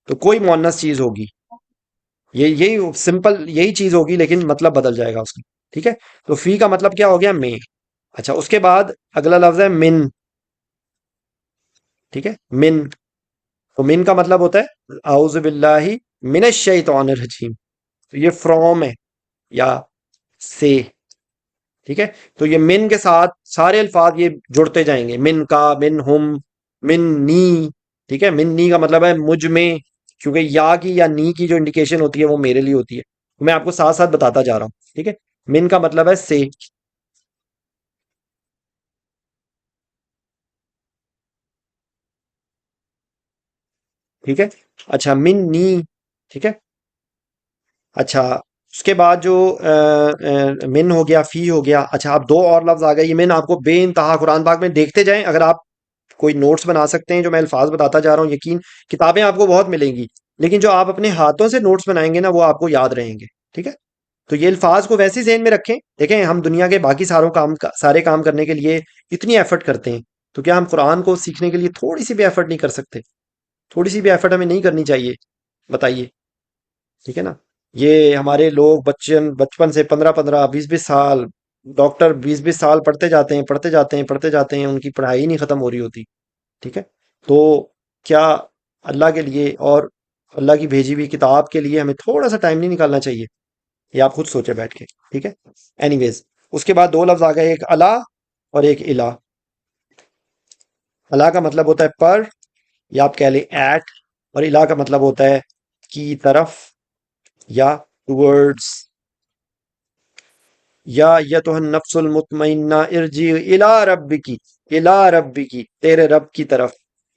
तो कोई मोहन्नस चीज होगी, ये यही सिंपल यही चीज होगी, लेकिन मतलब बदल जाएगा उसका, ठीक है। तो फी का मतलब क्या हो गया? में। अच्छा, उसके बाद अगला लफ्ज है मिन, ठीक है, मिन। तो मिन का मतलब होता है आउज़ु बिल्लाहि मिनश शैतानिर रजीम। तो ये फ्रॉम है, या से, ठीक है। तो ये मिन के साथ सारे अल्फाज ये जुड़ते जाएंगे, मिन का, मिन हुम, मिन नी, ठीक है। मिन नी का मतलब है मुझ में, क्योंकि या की या नी की जो इंडिकेशन होती है वो मेरे लिए होती है। तो मैं आपको साथ साथ बताता जा रहा हूँ, ठीक है। मिन का मतलब है से, ठीक है। अच्छा, मिन नी, ठीक है। अच्छा, उसके बाद जो मिन हो गया, फी हो गया। अच्छा, आप दो और लफ्ज आ गए। ये मिन आपको बे इंतहा कुरान पाक में देखते जाएं, अगर आप कोई नोट्स बना सकते हैं जो मैं अल्फाज बताता जा रहा हूँ। यकीन, किताबें आपको बहुत मिलेंगी, लेकिन जो आप अपने हाथों से नोट्स बनाएंगे ना, वो आपको याद रहेंगे, ठीक है। तो ये अल्फाज को वैसे ही ज़हन में रखें। देखें, हम दुनिया के बाकी सारे काम करने के लिए इतनी एफर्ट करते हैं, तो क्या हम कुरान को सीखने के लिए थोड़ी सी भी एफर्ट नहीं कर सकते? थोड़ी सी भी एफर्ट हमें नहीं करनी चाहिए, बताइए। ठीक है ना। ये हमारे लोग बच्चन बचपन से 15-15 20-20 साल, डॉक्टर 20-20 साल पढ़ते जाते हैं, पढ़ते जाते हैं, पढ़ते जाते हैं, उनकी पढ़ाई नहीं खत्म हो रही होती। ठीक है। तो क्या अल्लाह के लिए और अल्लाह की भेजी हुई किताब के लिए हमें थोड़ा सा टाइम नहीं निकालना चाहिए? ये आप खुद सोचे बैठ के। ठीक है। एनीवेज, उसके बाद दो लफ्ज आ गए, एक अला और एक इला। अला का मतलब होता है पर, या आप कह लें एट, और इला का मतलब होता है की तरफ या टूवर्ड्स। या तो नफ्सुल मुतमइन्ना इरजी इला रब्बिकी, इला रब्बिकी, तेरे रब की तरफ।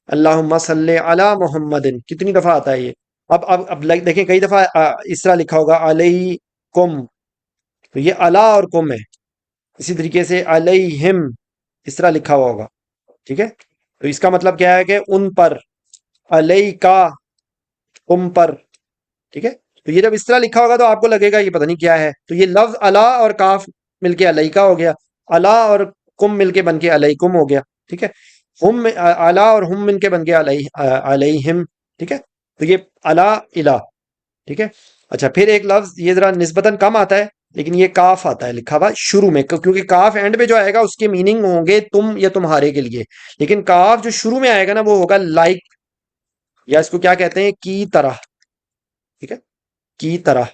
अल्लाहुम्मा सल्ले अला मुहम्मदिन, कितनी दफा आता है ये? अब देखें, कई दफा इस तरह लिखा होगा अलैकुम, तो ये अला और कुम है। इसी तरीके से अलैहिम इस तरह लिखा हुआ होगा। ठीक है। तो इसका मतलब क्या है कि उन पर, अलैका, तुम पर। ठीक है। तो ये जब इस तरह लिखा होगा तो आपको लगेगा ये पता नहीं क्या है। तो ये लफ्ज अला और काफ मिलके अलैका हो गया, अला और कुम मिलके बन के अलैकुम हो गया। ठीक है। अला और हुम मिलके बन गया अलैहिम। ठीक है। तो ये अला इला। ठीक है। अच्छा, फिर एक लफ्ज ये जरा निस्बतन कम आता है, लेकिन ये काफ आता है लिखा हुआ शुरू में, क्योंकि काफ एंड पे जो आएगा उसके मीनिंग होंगे तुम या तुम्हारे के लिए। लेकिन काफ जो शुरू में आएगा ना वो होगा लाइक, या इसको क्या कहते हैं, की तरह। ठीक है। की तरह।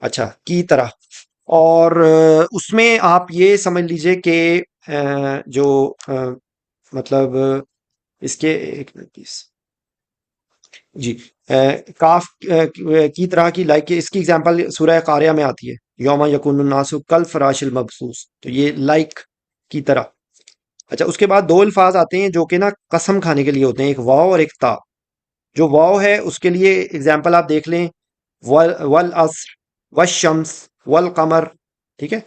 अच्छा, की तरह। और उसमें आप ये समझ लीजिए कि जो मतलब इसके एक मिनट प्लीज। जी। काफ की तरह की, लाइक इसकी एग्जांपल सूरह कारिया में आती है, यौमा यकुनुन नासु कल फराशिल मबसूस, तो ये लाइक की तरह। अच्छा, उसके बाद दो अल्फाज आते हैं जो कि ना कसम खाने के लिए होते हैं, एक वाव और एक ता। जो वाव है उसके लिए एग्जांपल आप देख लें, वल वल अस्र, वशम्स, वल कमर। ठीक है।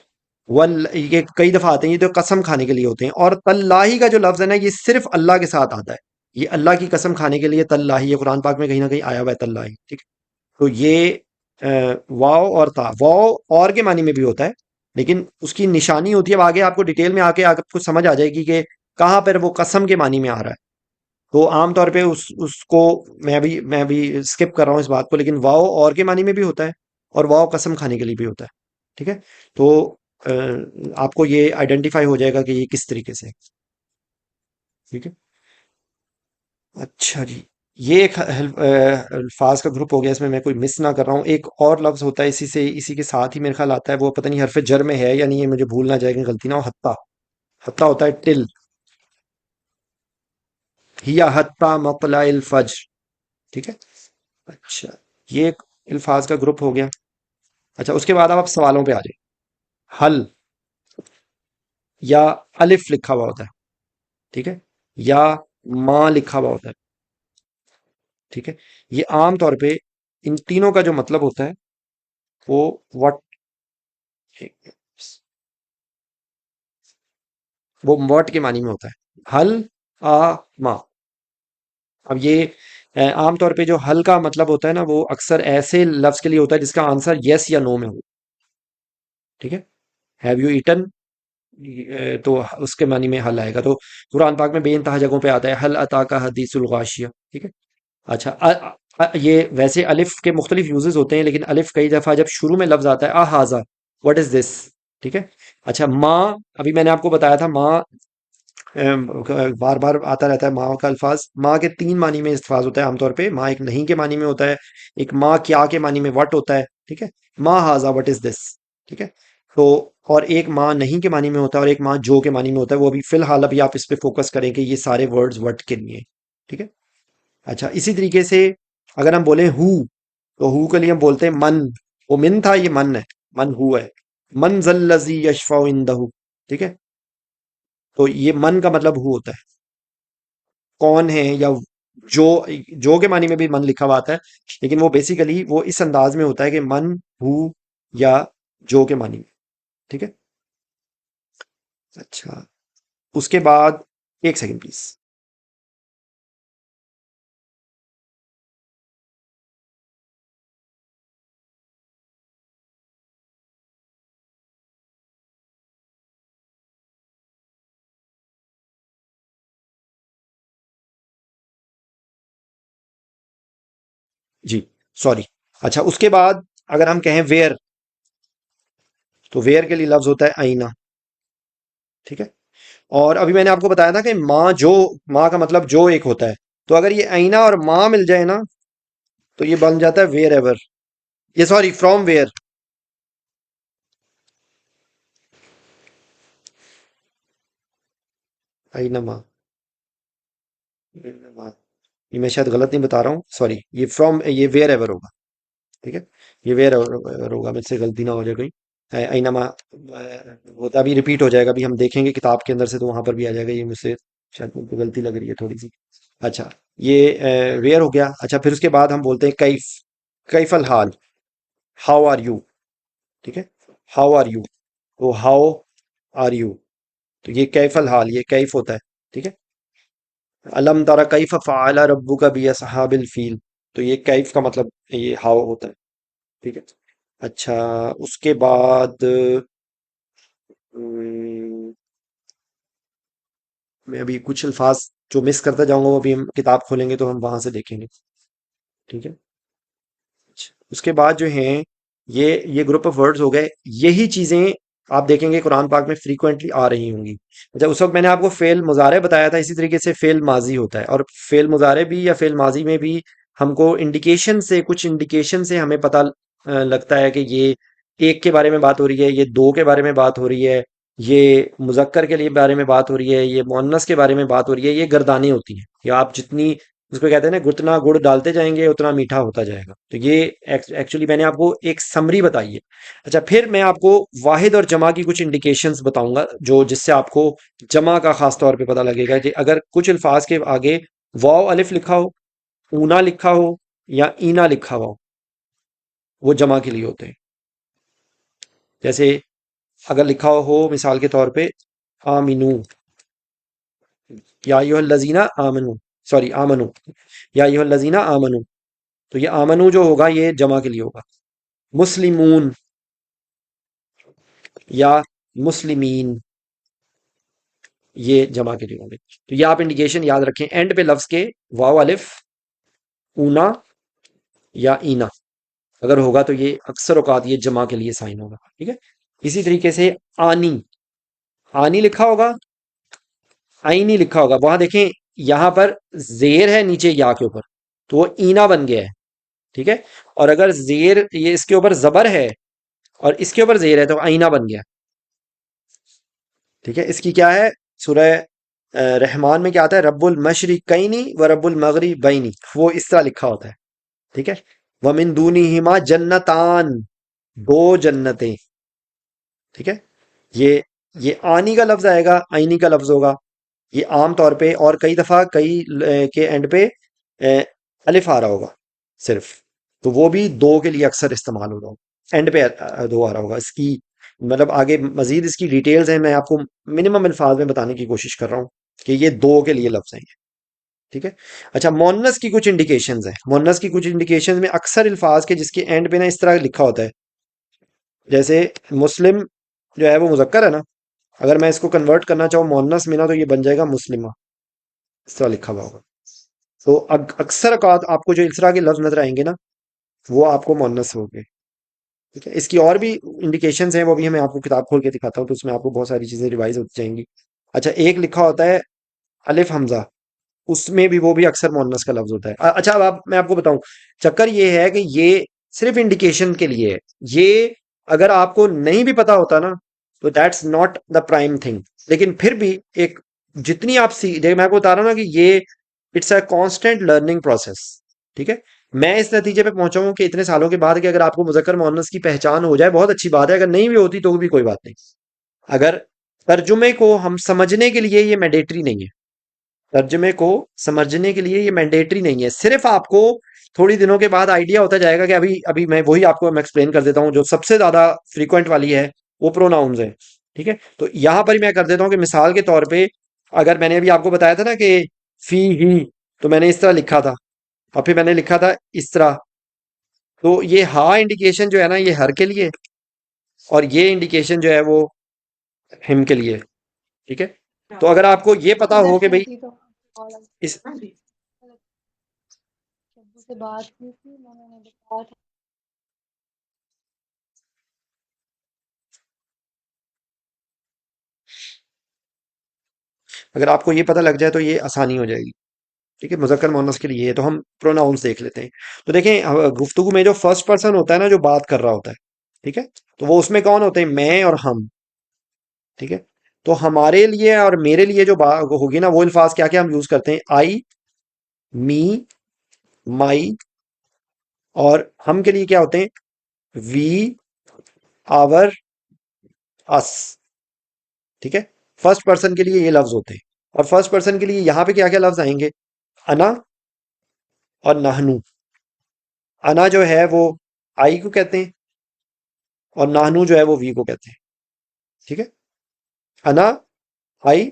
वल, ये कई दफा आते हैं, ये तो कसम खाने के लिए होते हैं। और तल्लाही का जो लफ्ज है ना, ये सिर्फ अल्लाह के साथ आता है। ये अल्लाह की कसम खाने के लिए तल्लाही, ये कुरान पाक में कहीं ना कहीं आया हुआ है तल्लाही। ठीक है। तो ये अ, वाव और ता, वाव और के मानी में भी होता है, लेकिन उसकी निशानी होती है, अब आगे आपको डिटेल में आके आपको समझ आ जाएगी कि कहाँ पर वो कसम के मानी में आ रहा है। तो आम तौर पे उसको मैं भी स्किप कर रहा हूँ इस बात को, लेकिन वाव और के मानी में भी होता है और वाव कसम खाने के लिए भी होता है। ठीक है। तो अ, आपको ये आइडेंटिफाई हो जाएगा कि ये किस तरीके से है। ठीक है। अच्छा जी। ये एक अल्फाज का ग्रुप हो गया, इसमें मैं कोई मिस ना कर रहा हूँ। एक और लफ्ज होता है इसी से, इसी के साथ ही मेरे ख्याल आता है, वो पता नहीं हरफ जर में है या नहीं, ये मुझे भूल ना जाएगा, गलती ना हो। हत्ता, हत्ता होता है टिल, हिया हत्ता मतलाइल फज्र। ठीक है। अच्छा, ये एक अल्फाज का ग्रुप हो गया। अच्छा, उसके बाद अब आप सवालों पे आ जाए। हल, या अलिफ लिखा हुआ होता है। ठीक है। या माँ लिखा हुआ होता है। ठीक है। ये आम तौर पे इन तीनों का जो मतलब होता है वो वट, वो वट के मानी में होता है। हल, आ, मा। अब ये आम तौर पे जो हल का मतलब होता है ना, वो अक्सर ऐसे लफ्ज के लिए होता है जिसका आंसर यस या नो में हो। ठीक है। हैव यू ईटन, तो उसके मानी में हल आएगा। तो कुरान पाक में बेइंतहा जगहों पे आता है, हल अता का हदीसुल गाशिया। ठीक है। अच्छा, ये वैसे अलिफ के मुख्तलिफ यूजेस होते हैं, लेकिन अलिफ कई दफा जब शुरू में लफ्ज आता है, आ हाजा, व्हाट इज दिस। ठीक है। अच्छा, माँ, अभी मैंने आपको बताया था माँ बार बार आता रहता है माँ का अल्फाज। माँ के तीन मानी में इस्तेमाल होता है आमतौर पे। माँ एक नहीं के मानी में होता है, एक माँ क्या के मानी में वट होता है। ठीक है। माँ हाजा व्हाट इज दिस। ठीक है। तो और एक माँ नहीं के मानी में होता है, और एक माँ जो के मानी में होता है। वो अभी फिलहाल अभी आप इस पे फोकस करें कि ये सारे वर्ड्स वट के लिए हैं। ठीक है। अच्छा, इसी तरीके से अगर हम बोले हु, तो हु के लिए हम बोलते हैं मन। वो मिन था, ये मन है, मन हु है। मन जल्लजी यशफाउ इंदहु। ठीक है। तो ये मन का मतलब हु होता है, कौन है, या जो। जो के मानी में भी मन लिखा हुआ आता है, लेकिन वो बेसिकली वो इस अंदाज में होता है कि मन, हु, या जो के मानी में। ठीक है। अच्छा, उसके बाद एक सेकंड प्लीज। Ji, sorry. अच्छा, उसके बाद अगर हम कहें वेयर, तो वेयर के लिए लफ्ज होता है आईना। ठीक है। और अभी मैंने आपको बताया था कि माँ जो, माँ का मतलब जो एक होता है, तो अगर ये आईना और माँ मिल जाए ना, तो ये बन जाता है वेयर एवर, ये सॉरी फ्रॉम वेयर। आईना माँ, आईना माँ। ये मैं शायद गलत नहीं बता रहा हूँ, सॉरी, ये फ्रॉम, ये वेयर एवर होगा। ठीक है, ये वेयर एवर होगा, मुझसे गलती ना हो जाए कहीं। आईना माँ होता, अभी रिपीट हो जाएगा, अभी हम देखेंगे किताब के अंदर से, तो वहां पर भी आ जाएगा। ये मुझसे शायद मुझको गलती लग रही है थोड़ी सी। अच्छा, ये वेयर हो गया। अच्छा, फिर उसके बाद हम बोलते हैं कैफ, कैफल हाल, हाउ आर यू। ठीक है, हाउ आर यू, तो हाउ आर यू, तो ये कैफल हाल, ये कैफ होता है। ठीक है। अलम तरा कैफ फ़अल रब्बुका बि असहाबिल फील, तो ये कैफ का मतलब ये हाउ होता है। ठीक है। अच्छा, उसके बाद हम्म, मैं अभी कुछ अल्फाज जो मिस करता जाऊंगा, वो अभी हम किताब खोलेंगे तो हम वहां से देखेंगे। ठीक है। उसके बाद जो हैं, ये ग्रुप ऑफ वर्ड्स हो गए। यही चीजें आप देखेंगे कुरान पाक में फ्रीक्वेंटली आ रही होंगी। अच्छा, उस वक्त मैंने आपको फेल मुजारे बताया था, इसी तरीके से फेल माजी होता है, और फेल मुजारे भी या फेल माजी में भी हमको इंडिकेशन से, कुछ इंडिकेशन से हमें पता लगता है कि ये एक के बारे में बात हो रही है, ये दो के बारे में बात हो रही है, ये मुजक्कर के लिए बारे में बात हो रही है, ये मुअन्नस के बारे में बात हो रही है। ये गर्दानें होती हैं, या आप जितनी, उसको कहते हैं ना, गुतना गुड़ डालते जाएंगे उतना मीठा होता जाएगा। तो ये एक्चुअली मैंने आपको एक समरी बताई है। अच्छा, फिर मैं आपको वाहिद और जमा की कुछ इंडिकेशंस बताऊंगा, जो जिससे आपको जमा का खास तौर पे पता लगेगा कि अगर कुछ अल्फाज के आगे वाव अलिफ लिखा हो, ऊना लिखा हो, या ईना लिखा हुआ हो, वो जमा के लिए होते हैं। जैसे अगर लिखा हो मिसाल के तौर पे आमिनू, या अय्युहल लजीना आमनू, सॉरी आमनू, या अय्युहल लजीना आमनू, तो ये आमनू जो होगा ये जमा के लिए होगा। मुस्लिमून या मुस्लिमीन, ये जमा के लिए होंगे। तो ये आप इंडिकेशन याद रखें, एंड पे लफ्ज के वाव अलिफ, ऊना या ईना अगर होगा, तो ये अक्सर औकात ये जमा के लिए साइन होगा। ठीक है। इसी तरीके से आनी, आनी लिखा होगा, आईनी लिखा होगा, वहां देखें, यहां पर जेर है नीचे या के ऊपर, तो वो ईना बन गया है। ठीक है। और अगर जेर, ये इसके ऊपर जबर है और इसके ऊपर जेर है, तो आईना बन गया। ठीक है। इसकी क्या है, सूरह रहमान में क्या आता है, रब्बुल मशरिकैनी व रब्बुल मगरिबैनी, वो इस तरह लिखा होता है। ठीक है। व मिन दूनिहिमा जन्नतान, दो जन्नतें। ठीक है। ये ये आनी का लफ्ज आएगा, आईनी का लफ्ज होगा। ये आम तौर पे, और कई दफा कई के एंड पे अलिफ आ रहा होगा सिर्फ, तो वो भी दो के लिए अक्सर इस्तेमाल हो रहा होगा, एंड पे दो आ रहा होगा। इसकी मतलब आगे मजीद इसकी डिटेल्स हैं, मैं आपको मिनिमम अल्फाज में बताने की कोशिश कर रहा हूँ कि ये दो के लिए लफ्ज हैं ये। ठीक है। अच्छा, मोन्नस की कुछ इंडिकेशंस हैं, मोन्नस की कुछ इंडिकेशंस में अक्सर अल्फाज के जिसके एंड पे ना इस तरह लिखा होता है, जैसे मुस्लिम जो है वो मुजक्कर है ना, अगर मैं इसको कन्वर्ट करना चाहूँ मोन्नस में ना, तो ये बन जाएगा मुस्लिमा, इस तरह लिखा हुआ होगा। तो अक्सर औकात आपको जो इस तरह के लफ्ज नजर आएंगे ना, वो आपको मोन्नस हो गए। ठीक है। इसकी और भी इंडिकेशंस हैं, वो भी मैं आपको किताब खोल के दिखाता हूँ, तो उसमें आपको बहुत सारी चीजें रिवाइज होती जाएंगी। अच्छा, एक लिखा होता है अलिफ हमजा, उसमें भी, वो भी अक्सर मोन्नस का लफ्ज होता है। अच्छा, अब मैं आपको बताऊं, चक्कर ये है कि ये सिर्फ इंडिकेशन के लिए है। ये अगर आपको नहीं भी पता होता ना, तो that's not the prime thing. लेकिन फिर भी एक, जितनी आप देखिए, मैं आपको बता रहा हूं ना कि ये it's a constant learning process. ठीक है। मैं इस नतीजे पे पहुंचा हूं कि इतने सालों के बाद, कि अगर आपको मुजक्कर मुअन्नस की पहचान हो जाए बहुत अच्छी बात है, अगर नहीं भी होती तो भी कोई बात नहीं। अगर तर्जुमे को हम समझने के लिए, ये मैंडेटरी नहीं है, तर्जमे को समझने के लिए ये मैंडेटरी नहीं है, सिर्फ आपको थोड़ी दिनों के बाद आइडिया होता जाएगा कि अभी अभी मैं वही आपको मैं एक्सप्लेन कर देता हूँ, जो सबसे ज्यादा फ्रीक्वेंट वाली है वो प्रोनाउंस है। ठीक है। तो यहां पर ही मैं कर देता हूँ कि मिसाल के तौर पे, अगर मैंने अभी आपको बताया था ना कि फी ही, तो मैंने इस तरह लिखा था, और फिर मैंने लिखा था इस तरह, तो ये हा इंडिकेशन जो है ना, ये हर के लिए, और ये इंडिकेशन जो है वो हिम के लिए। ठीक है। तो अगर आपको ये पता हो कि भाई इस शब्बू से बात की थी, मैंने बताया था। अगर आपको ये पता लग जाए तो ये आसानी हो जाएगी। ठीक है, मुजक्कर मुअन्नस के लिए। तो हम प्रोनाउंस देख लेते हैं। तो देखें, गुफ्तगू में जो फर्स्ट पर्सन होता है ना, जो बात कर रहा होता है, ठीक है, तो वो उसमें कौन होते हैं? मैं और हम। ठीक है, तो हमारे लिए और मेरे लिए जो बात होगी ना, वो अल्फाज क्या क्या हम यूज करते हैं? आई, मी, माई। और हम के लिए क्या होते हैं? वी, आवर, अस। ठीक है, फर्स्ट पर्सन के लिए ये लफ्ज होते हैं। और फर्स्ट पर्सन के लिए यहां पे क्या क्या लफ्ज आएंगे? अना और नहनु। अना जो है वो आई को कहते हैं, और नाहनु जो है वो वी को कहते हैं। ठीक है, अना, आई,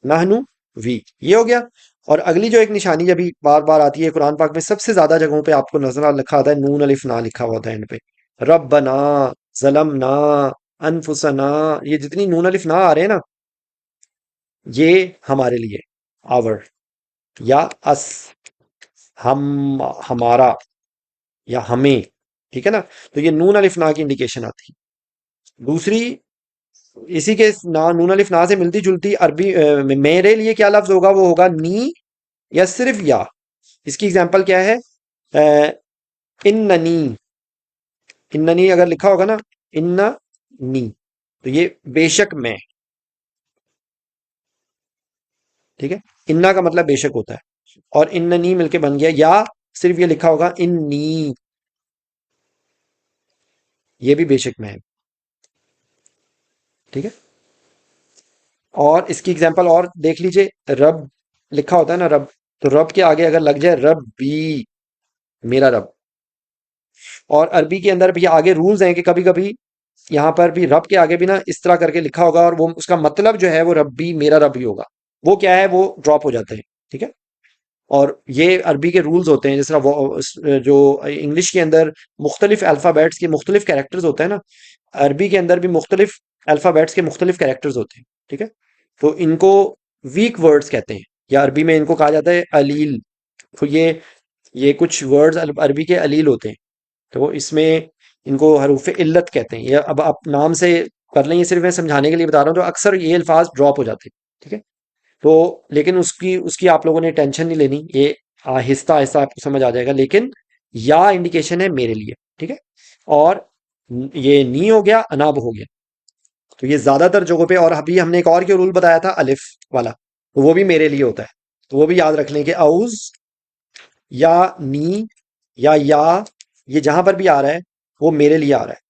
नाहनु, वी, ये हो गया। और अगली जो एक निशानी अभी बार बार आती है कुरान पाक में, सबसे ज्यादा जगहों पे आपको नजर लिखा आता है, नून अलिफ ना लिखा हुआ होता है एंड पे। रब्बना, ज़लमना, अनफुसना। ये जितनी नून अलिफ ना आ रहे हैं ना, ये हमारे लिए, आवर या अस, हम, हमारा या हमें। ठीक है ना, तो ये नून अलिफ ना की इंडिकेशन आती है। दूसरी, इसी के ना, नून अलिफ ना से मिलती जुलती अरबी मेरे लिए क्या लफ्ज होगा? वो होगा नी, या सिर्फ या। इसकी एग्जांपल क्या है? इन्ननी। इन्ननी अगर लिखा होगा ना, इन्ना नी, तो ये बेशक मैं। ठीक है, इन्ना का मतलब बेशक होता है, और इन्ननी मिलके बन गया। या सिर्फ ये लिखा होगा इन्नी, ये भी बेशक मैं है। ठीक है, और इसकी एग्जांपल और देख लीजिए। रब लिखा होता है ना, रब, तो रब के आगे अगर लग जाए रब बी, मेरा रब। और अरबी के अंदर भी आगे रूल्स हैं कि कभी कभी यहां पर भी रब के आगे भी ना इस तरह करके लिखा होगा, और वो उसका मतलब जो है वो रब्बी, मेरा रब ही होगा। वो क्या है? वो ड्रॉप हो जाते हैं। ठीक है, और ये अरबी के रूल्स होते हैं। जिस तरह जो इंग्लिश के अंदर मुख्तलिफ अल्फ़ाबेट्स के मुख्तलिफ कैरेक्टर्स होते हैं ना, अरबी के अंदर भी मुख्तलिफ अल्फ़ाबेट्स के मुख्तलिफ कैरेक्टर्स होते हैं। ठीक है, तो इनको वीक वर्ड्स कहते हैं, या अरबी में इनको कहा जाता है अलील। तो ये कुछ वर्ड्स अरबी के अलील होते हैं। तो इसमें इनको हरूफ इल्लत कहते हैं। ये अब आप नाम से कर लें, ये सिर्फ मैं समझाने के लिए बता रहा हूँ। तो अक्सर ये अल्फाज ड्रॉप हो जाते हैं। ठीक है, तो लेकिन उसकी उसकी आप लोगों ने टेंशन नहीं लेनी, ये आहिस्ता आहिस्ता आपको समझ आ जाएगा। लेकिन या इंडिकेशन है मेरे लिए। ठीक है, और ये नी हो गया, अनाब हो गया। तो ये ज्यादातर जगहों पे। और अभी हमने एक और के रूल बताया था, अलिफ वाला, तो वो भी मेरे लिए होता है। तो वो भी याद रख लें कि औज या नी या ये जहां पर भी आ रहा है, वो मेरे लिए आ रहा है।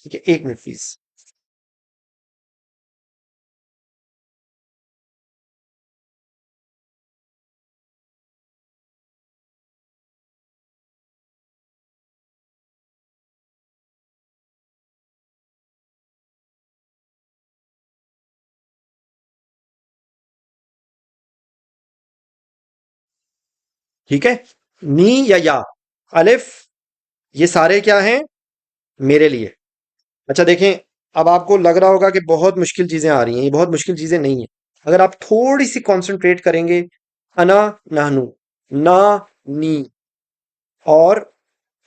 ठीक है, एक मिनट प्लीज। ठीक है, नी या अलिफ, ये सारे क्या हैं? मेरे लिए। अच्छा देखें, अब आपको लग रहा होगा कि बहुत मुश्किल चीजें आ रही हैं। ये बहुत मुश्किल चीजें नहीं है। अगर आप थोड़ी सी कंसंट्रेट करेंगे, अना, नहनु, ना, नी, और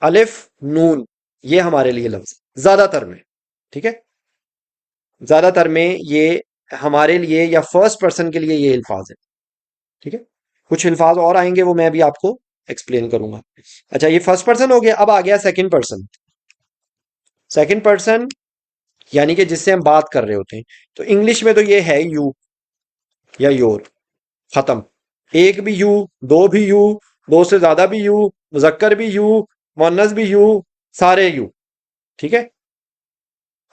अलिफ, नून, ये हमारे लिए लफ्ज ज्यादातर में। ठीक है, ज्यादातर में ये हमारे लिए या फर्स्ट पर्सन के लिए ये अल्फाज है। ठीक है, कुछ अल्फाज और आएंगे, वो मैं भी आपको एक्सप्लेन करूंगा। अच्छा, ये फर्स्ट पर्सन हो गया। अब आ गया सेकंड पर्सन। सेकंड पर्सन यानी कि जिससे हम बात कर रहे होते हैं। तो इंग्लिश में तो ये है यू या योर, खत्म। एक भी यू, दो भी यू, दो से ज्यादा भी यू, मुजक्कर भी यू, मुन्नस भी यू, सारे यू। ठीक है,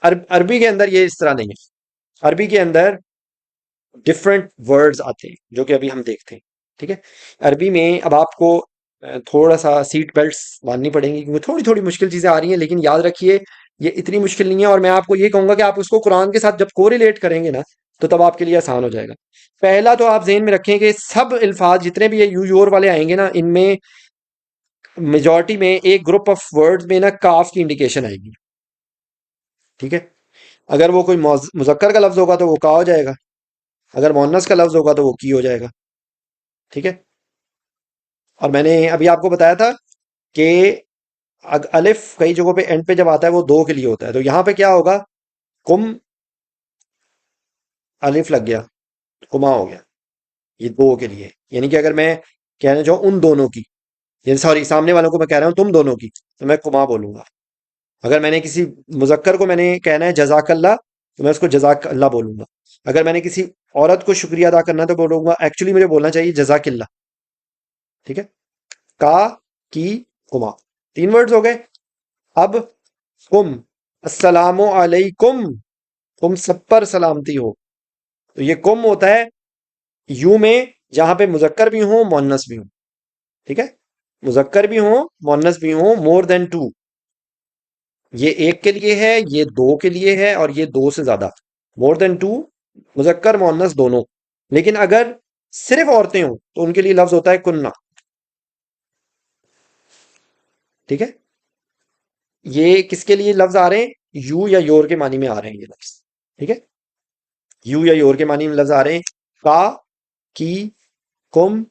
अरबी के अंदर ये इस तरह नहीं है। अरबी के अंदर डिफरेंट वर्ड्स आते हैं, जो कि अभी हम देखते हैं। ठीक है, अरबी में अब आपको थोड़ा सा सीट बेल्ट्स बांधनी पड़ेंगी, क्योंकि थोड़ी थोड़ी मुश्किल चीजें आ रही हैं। लेकिन याद रखिए, ये इतनी मुश्किल नहीं है। और मैं आपको ये कहूंगा कि आप उसको कुरान के साथ जब कोरिलेट करेंगे ना, तो तब आपके लिए आसान हो जाएगा। पहला तो आप जेहन में रखें कि सब अल्फाज जितने भी ये यू योर वाले आएंगे ना, इनमें मेजॉरिटी में एक ग्रुप ऑफ वर्ड्स में ना काफ की इंडिकेशन आएगी। ठीक है, अगर वो कोई मुजक्कर का लफ्ज होगा तो वो का हो जाएगा, अगर मोहन्नस का लफ्ज होगा तो वो की हो जाएगा। ठीक है, और मैंने अभी आपको बताया था कि अलिफ कई जगहों पे एंड पे जब आता है वो दो के लिए होता है, तो यहां पे क्या होगा, कुम, अलिफ लग गया, कुमा हो गया, ये दो के लिए। यानी कि अगर मैं कहना चाहूँ उन दोनों की, ये सॉरी सामने वालों को मैं कह रहा हूं तुम दोनों की, तो मैं कुमा बोलूंगा। अगर मैंने किसी मुजक्कर को मैंने कहना है जजाकल्ला, तो मैं उसको जजाकल्ला बोलूंगा। अगर मैंने किसी औरत को शुक्रिया अदा करना है तो बोलूंगा, एक्चुअली मुझे बोलना चाहिए जजाकिल्ला। ठीक है, का, की, कुमा, तीन वर्ड्स हो गए। अब कुम, अस्सलामु अलैकुम, तुम सब पर सलामती हो। तो ये कुम होता है यू में जहां पे मुजक्कर भी हो मुअन्नस भी हो। ठीक है, मुजक्कर भी हो मुअन्नस भी हो, मोर देन टू, ये एक के लिए है, ये दो के लिए है, और ये दो से ज्यादा, मोर देन टू, मुजक्कर मुअन्नस दोनों। लेकिन अगर सिर्फ औरतें हो तो उनके लिए लफ्ज होता है कुन्ना। ठीक है, ये किसके लिए लफ्ज आ रहे हैं, यू या योर के मानी में आ रहे हैं ये लफ्ज। ठीक है, यू या योर के मानी में लफ्ज आ रहे हैं, का, की, कुम,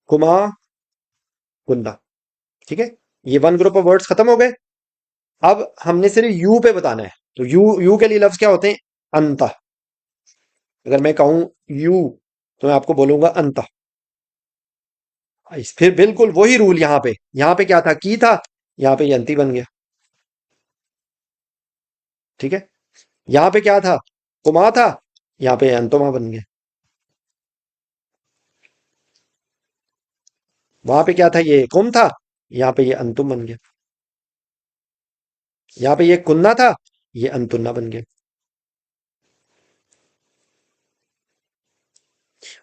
कुमा, कुन्ना। ठीक है, ये वन ग्रुप ऑफ वर्ड्स खत्म हो गए। अब हमने सिर्फ यू पे बताना है, तो यू यू के लिए लफ्ज क्या होते हैं, अंता। अगर मैं कहूं यू, तो मैं आपको बोलूंगा अंता। फिर बिल्कुल वही रूल यहां पे क्या था, की था, यहां पे ये अंती बन गया। ठीक है, यहां पे क्या था, कुमा था, यहां पे अंतुमा बन गया। वहां पे क्या था, ये कुम था, यहां पे ये अंतुम बन गया। यहां पे ये कुन्ना था, ये अंतुन्ना बन गया।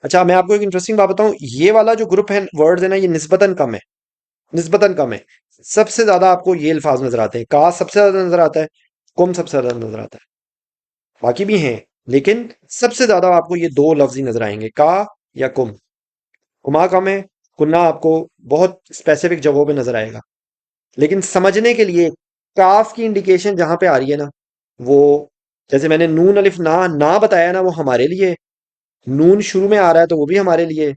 अच्छा, मैं आपको एक इंटरेस्टिंग बात बताऊं, ये वाला जो ग्रुप है वर्ड्स है ना, ये निस्बतन कम है, निस्बतन कम है। सबसे ज्यादा आपको ये अल्फाज नजर आते हैं, का सबसे ज्यादा नजर आता है, कुम सबसे ज्यादा नजर आता है, बाकी भी हैं, लेकिन सबसे ज्यादा आपको ये दो लफ्ज ही नजर आएंगे, का या कुम। कुमा कम है, कुन्ना आपको बहुत स्पेसिफिक जगहों पे नजर आएगा। लेकिन समझने के लिए काफ की इंडिकेशन जहां पे आ रही है ना, वो, जैसे मैंने नून अलिफ ना ना बताया ना, वो हमारे लिए है। नून शुरू में आ रहा है तो वो भी हमारे लिए है।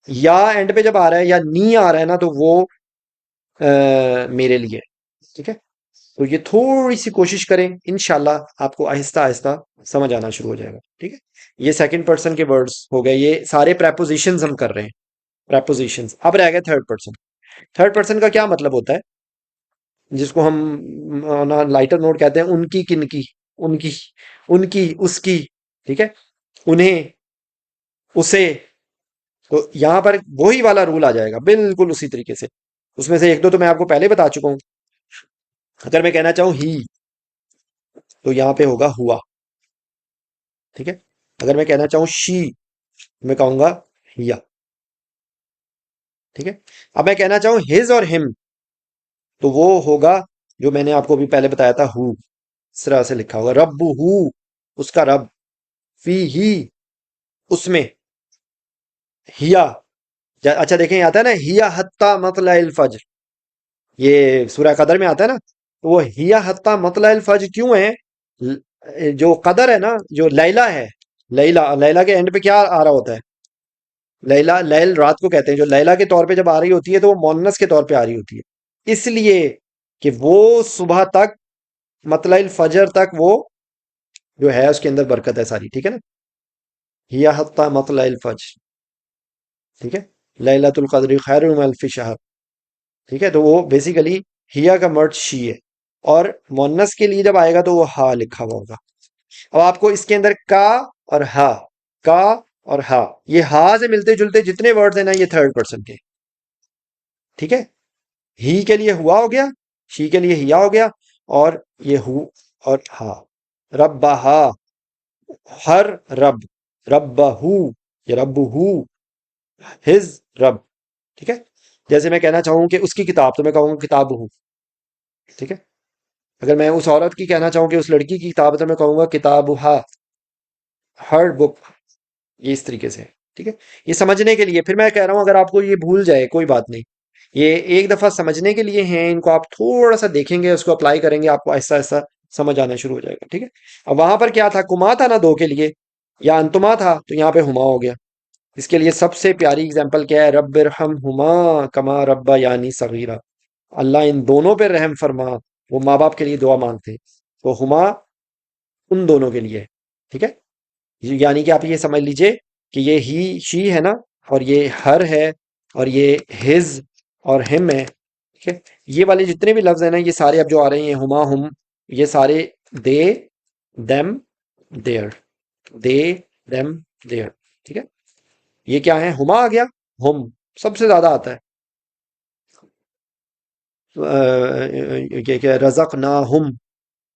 या एंड पे जब आ रहा है, या नी आ रहा है ना, तो वो मेरे लिए है। ठीक है, तो ये थोड़ी सी कोशिश करें, इंशाल्लाह आपको आहिस्ता आहिस्ता समझ आना शुरू हो जाएगा। ठीक है, ये सेकंड पर्सन के वर्ड्स हो गए, ये सारे प्रेपोजिशंस हम कर रहे हैं, प्रेपोजिशंस। अब रह गया थर्ड पर्सन। थर्ड पर्सन का क्या मतलब होता है, जिसको हम ना लाइटर नोट कहते हैं, उनकी, किनकी, उनकी, उनकी, उसकी। ठीक है, उन्हें, उसे। तो यहां पर वही वाला रूल आ जाएगा बिल्कुल उसी तरीके से। उसमें से एक दो तो मैं आपको पहले बता चुका हूं। अगर मैं कहना चाहूं ही, तो यहां पे होगा हुआ। ठीक है, अगर मैं कहना चाहूं शी, मैं कहूंगा हिया। ठीक है, अब मैं कहना चाहूं हिज और हिम, तो वो होगा जो मैंने आपको अभी पहले बताया था, हु। इस तरह से लिखा होगा, रब्बु हु, उसका रब, फी ही, उसमें, हिया। अच्छा देखें, आता है ना, हिया हत्ता मतलइल फज्र, ये सूरह कदर में आता है ना, तो वो हिया हत्ता मतलइल फज्र क्यों है, जो कदर है ना, जो लैला है, लैला, लैला के एंड पे क्या आ रहा होता है, लैला, लैल रात को कहते हैं, जो लैला के तौर पे जब आ रही होती है तो वो मोन्नस के तौर पे आ रही होती है, इसलिए कि वो सुबह तक, मतलइल फजर तक, वो जो है उसके अंदर बरकत है सारी। ठीक है ना, हिया हत्ता मतलइल फज्र। ठीक है, लैलतुल क़द्र खैरुम मिन अल्फि शहर। ठीक है, तो वो बेसिकली हिया का मर्ज शी है, और मोन्नस के लिए जब आएगा तो वो हा लिखा हुआ होगा। अब आपको इसके अंदर का और हा, का और हा, ये हा से मिलते जुलते जितने वर्ड्स हैं ना, ये थर्ड पर्सन के। ठीक है, ही के लिए हुआ हो गया, शी के लिए हिया हो गया, और ये हु और हा। रब्बहा, हर रब, रब्बहू, ये रब्बहू, हिज रब। ठीक है, जैसे मैं कहना चाहूं कि उसकी किताब, तो मैं कहूंगा किताब हूं। ठीक है, अगर मैं उस औरत की कहना चाहूं कि उस लड़की की किताब है, तो मैं कहूंगा किताब हा, हर बुक। ये इस तरीके से है। ठीक है, ये समझने के लिए, फिर मैं कह रहा हूं अगर आपको ये भूल जाए कोई बात नहीं, ये एक दफा समझने के लिए हैं, इनको आप थोड़ा सा देखेंगे, उसको अप्लाई करेंगे, आपको ऐसा ऐसा समझ आना शुरू हो जाएगा। ठीक है, अब वहां पर क्या था, कुमा था ना दो के लिए, या अंतुमा था, तो यहाँ पे हुमा हो गया। इसके लिए सबसे प्यारी एग्जांपल क्या है? रब्बिरहमहुमा कमा रब्बा यानी सगीरा। अल्लाह इन दोनों पे रहम फरमा। वो माँ बाप के लिए दुआ मांगते, तो हुमा उन दोनों के लिए, ठीक है। यानी कि आप ये समझ लीजिए कि ये ही शी है ना, और ये हर है, और ये हिज और हिम है, ठीक है। ये वाले जितने भी लफ्ज है ना, ये सारे अब जो आ रहे हैं हुमा हुम, ये सारे they them there, they them there, ठीक है। ये क्या है? हुमा आ गया, हुम सबसे ज्यादा आता है। ये क्या? रजक ना हुम,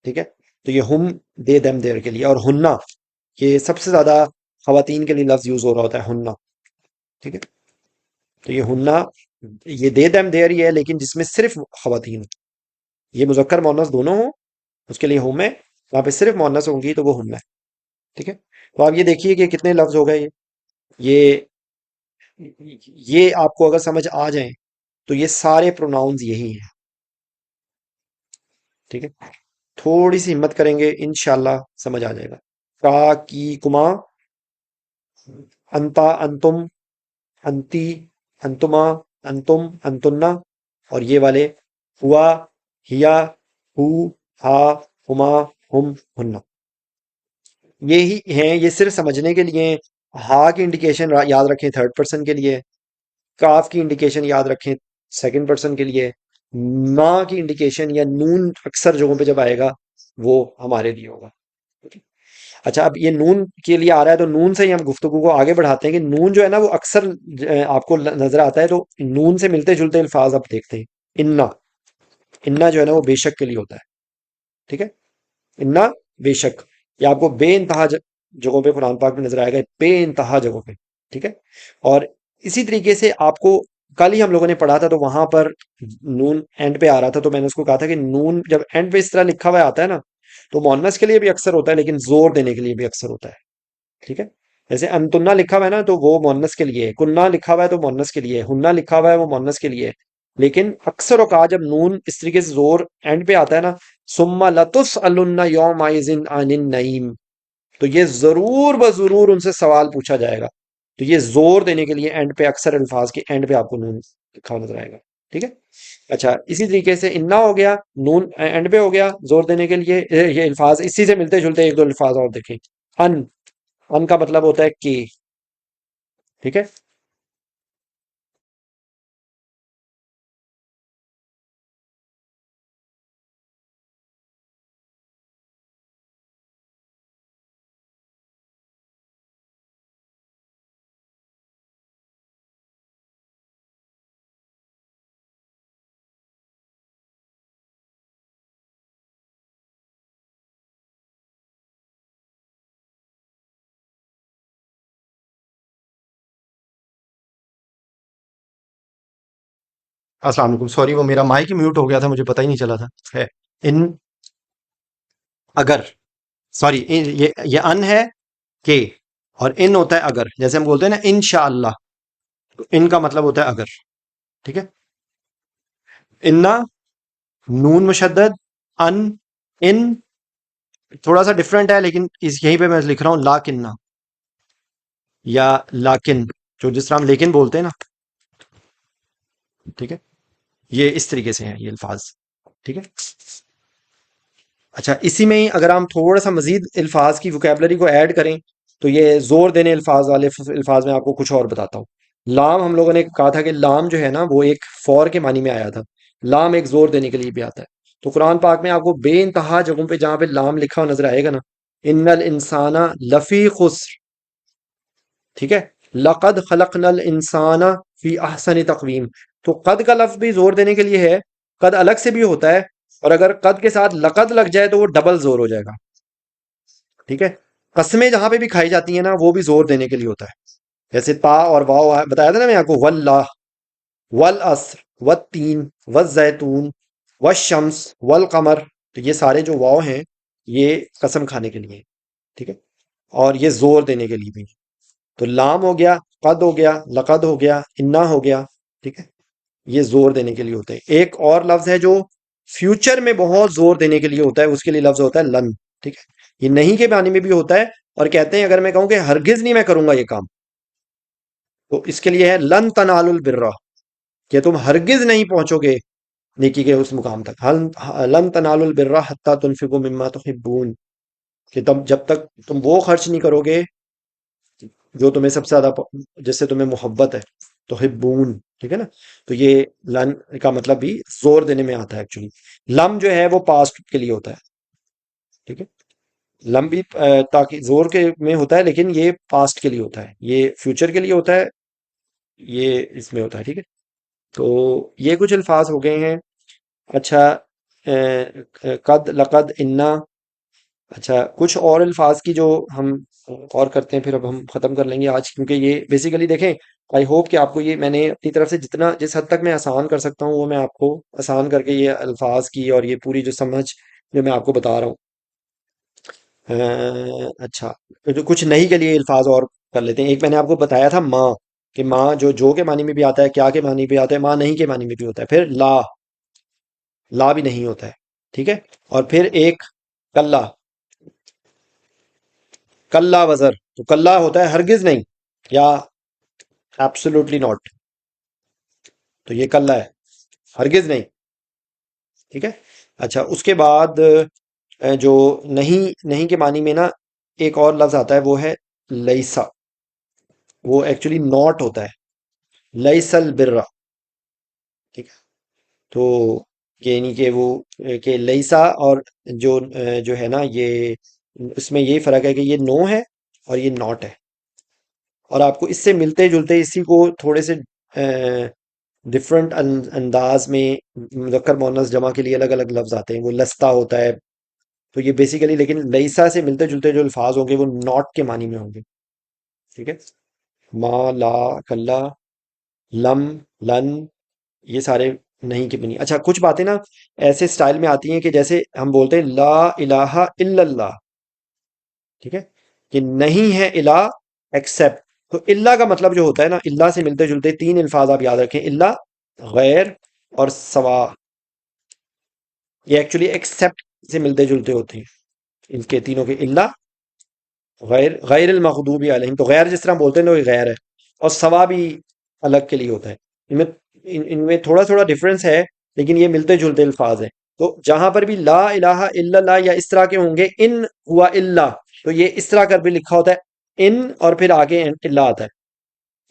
ठीक है। तो ये हुम दे देम देयर के लिए, और हुन्ना ये सबसे ज्यादा खवातीन के लिए लफ्ज यूज हो रहा होता है, हुन्ना, ठीक है। तो ये हुन्ना, ये दे देम देयर ही है, लेकिन जिसमें सिर्फ खवातीन हो, ये मुजक्कर मोनस दोनों हो, उसके लिए हुम है। वहां पे सिर्फ मोनस होंगी तो वो हुन्ना है, ठीक है। तो आप ये देखिए कि कितने लफ्ज हो गए ये ये आपको अगर समझ आ जाए तो ये सारे प्रोनाउंस यही हैं, ठीक है। थोड़ी सी हिम्मत करेंगे, इंशाल्लाह समझ आ जाएगा। का, की, कुमा, अंता, अंतुम, अंती, अंतुमा, अंतुम, अंतुन्ना, और ये वाले हुआ, हिया, हु, हा, हुमा, हुम, हुन्ना। ये ही हैं, ये सिर्फ समझने के लिए हैं। हा की इंडिकेशन याद रखें थर्ड पर्सन के लिए, काफ की इंडिकेशन याद रखें सेकंड पर्सन के लिए, माँ की इंडिकेशन या नून अक्सर जगहों पे जब आएगा वो हमारे लिए होगा। अच्छा, अब ये नून के लिए आ रहा है तो नून से ही हम गुफ्तगू को आगे बढ़ाते हैं कि नून जो है ना वो अक्सर आपको नजर आता है, तो नून से मिलते जुलते अल्फाज आप देखते हैं। इन्ना, इन्ना जो है ना वो बेशक के लिए होता है, ठीक है। इन्ना बेशक, ये आपको बेइंतहा जगहों पे कुरान पाक में नजर आएगा, बेइंतहा जगहों पे, ठीक है। और इसी तरीके से आपको कल ही हम लोगों ने पढ़ा था, तो वहां पर नून एंड पे आ रहा था, तो मैंने उसको कहा था कि नून जब एंड पे इस तरह लिखा हुआ आता है ना, तो मोहन्नस के लिए भी अक्सर होता है, लेकिन जोर देने के लिए भी अक्सर होता है, ठीक है। जैसे अंतुन्ना लिखा हुआ है ना, तो वो मोहन्नस के लिए है। कुन्ना लिखा हुआ है तो मोहन्नस के लिए है। हुन्ना लिखा हुआ है वो मोहन्नस के लिए है। लेकिन अक्सर औकात जब नून इस तरीके से जोर एंड पे आता है ना, सुम्मा लतुस अलुन्ना यौमाइजिन अनिन नईम, तो ये जरूर ब जरूर उनसे सवाल पूछा जाएगा। तो ये जोर देने के लिए एंड पे अक्सर अल्फाज के एंड पे आपको नून लिखा हुआ नजर आएगा, ठीक है। अच्छा, इसी तरीके से इन्ना हो गया, नून एंड पे हो गया जोर देने के लिए। ये अल्फाज इसी से मिलते जुलते एक दो अल्फाज और देखें। अन, अन का मतलब होता है के, ठीक है। अस्सलाम वालेकुम, सॉरी वो मेरा माइक ही म्यूट हो गया था, मुझे पता ही नहीं चला था। है इन, अगर, सॉरी, ये अन है के, और इन होता है अगर। जैसे हम बोलते हैं ना इंशाअल्लाह, तो इन का मतलब होता है अगर, ठीक है। इन्ना, नून मुशद्दद, अन, इन, थोड़ा सा डिफरेंट है, लेकिन इस यहीं पे मैं लिख रहा हूं लाकिन्ना या लाकिन, जो जिस तरह हम लेकिन बोलते हैं ना, ठीक है। ये इस तरीके से हैं ये अल्फाज, ठीक है। अच्छा, इसी में ही अगर हम थोड़ा सा मजीद अल्फाज की वोकेबलरी को ऐड करें, तो ये जोर देने अल्फाज वाले अल्फाज में आपको कुछ और बताता हूँ। लाम, हम लोगों ने कहा था कि लाम जो है ना वो एक फौर के मानी में आया था। लाम एक जोर देने के लिए भी आता है। तो कुरान पाक में आपको बेइंतहा जगहों पे जहां पे लाम लिखा हुआ नजर आएगा ना, इन्नल इंसाना लफी खुस्र, ठीक है। लक़द खलक़नल इंसाना फी अहसनि तक़वीम, तो कद का लफ्ज भी जोर देने के लिए है। कद अलग से भी होता है, और अगर कद के साथ लक़द लग जाए तो वो डबल जोर हो जाएगा, ठीक है। कस्में जहां पे भी खाई जाती है ना, वो भी जोर देने के लिए होता है। जैसे ता और वाव बताया था ना मैं आपको, वल्लाह, वल अस्र, वत्तीन, वज़ैतून, वशम्स, वल कमर, तो ये सारे जो वाव हैं ये कसम खाने के लिए हैं, ठीक है। और ये जोर देने के लिए भी। तो लाम हो गया, कद हो गया, लकद हो गया, इन्ना हो गया, ठीक है। ये जोर देने के लिए होते हैं। एक और लफ्ज है जो फ्यूचर में बहुत जोर देने के लिए होता है, उसके लिए लफ्ज होता है लन, ठीक है। ये नहीं के मानी में भी होता है, और कहते हैं अगर मैं कहूं कि हरगिज नहीं मैं करूंगा ये काम, तो इसके लिए है लन तनालुल बिर्रा, कि तुम हरगिज नहीं पहुंचोगे नेकी के उस मुकाम तक। हल लन तनालुल बिर्रा हत्ता तुनफिकू मिम्मा तुहिब्बून, कि तब जब तक तुम वो खर्च नहीं करोगे जो तुम्हें सबसे ज्यादा जिससे तुम्हें मोहब्बत है, तो हिब्बून, ठीक है ना। तो ये लन का मतलब भी जोर देने में आता है एक्चुअली। लम जो है वो पास्ट के लिए होता है, ठीक है। लम भी ताकि जोर के में होता है, लेकिन ये पास्ट के लिए होता है, ये फ्यूचर के लिए होता है, ये इसमें होता है, ठीक है। तो ये कुछ अल्फाज हो गए हैं। अच्छा, कद लकद इन्ना। अच्छा, कुछ और अल्फाज की जो हम और करते हैं, फिर अब हम खत्म कर लेंगे आज, क्योंकि ये बेसिकली देखें, आई होप कि आपको ये मैंने अपनी तरफ से जितना जिस हद तक मैं आसान कर सकता हूँ वो मैं आपको आसान करके ये अल्फाज की और ये पूरी जो समझ जो मैं आपको बता रहा हूँ। अच्छा, तो जो कुछ नहीं के लिए अल्फाज और कर लेते हैं। एक मैंने आपको बताया था माँ, कि माँ जो के मानी में भी आता है, क्या के मानी भी आता है, माँ नहीं के मानी में भी होता है। फिर ला भी नहीं होता है, ठीक है। और फिर एक कल्ला, कल्ला वजर, तो कल्ला होता है हरगिज नहीं, या एब्सोल्युटली नॉट, तो ये कल्ला है, हरगिज नहीं, ठीक है। अच्छा, उसके बाद जो नहीं नहीं के मानी में ना एक और लफ्ज आता है, वो है लईसा, वो एक्चुअली नॉट होता है, लईसल बिर्रा, ठीक है। तो ये नहीं कि वो कि लईसा और जो है ना, ये इसमें यही फर्क है कि ये नो है और ये नॉट है। और आपको इससे मिलते जुलते इसी को थोड़े से डिफरेंट अंदाज में मुज़क्कर मुअन्नस जमा के लिए अलग अलग लफ्ज आते हैं। वो लस्ता होता है, तो ये बेसिकली, लेकिन लईसा से मिलते जुलते जो अल्फाज होंगे वो नॉट के मानी में होंगे, ठीक है। मा, ला, कल्ला, लम, लन, ये सारे नहीं की बनी। अच्छा, कुछ बातें ना ऐसे स्टाइल में आती हैं कि जैसे हम बोलते हैं ला इलाहा इल्लल्लाह, ठीक है, कि नहीं है इला एक्सेप्ट। तो इल्ला का मतलब जो होता है ना, इल्ला से मिलते जुलते तीन अल्फाज आप याद रखें, इल्ला, गैर और सवा। ये एक्चुअली एक्सेप्ट से मिलते जुलते होते हैं, इनके तीनों के, इल्ला, गैर, गैर अल मगदूबी अलैहिम, तो गैर जिस तरह बोलते हैं ना, वो गैर है। और सवा भी अलग के लिए होता है। इनमें इनमें थोड़ा थोड़ा डिफरेंस है, लेकिन ये मिलते जुलते अल्फाज हैं। तो जहां पर भी ला इलाहा इल्लल्लाह या इस तरह के होंगे, इन हुआ इल्ला, तो ये इस तरह कर भी लिखा होता है इन, और फिर आगे इल्ला आता है,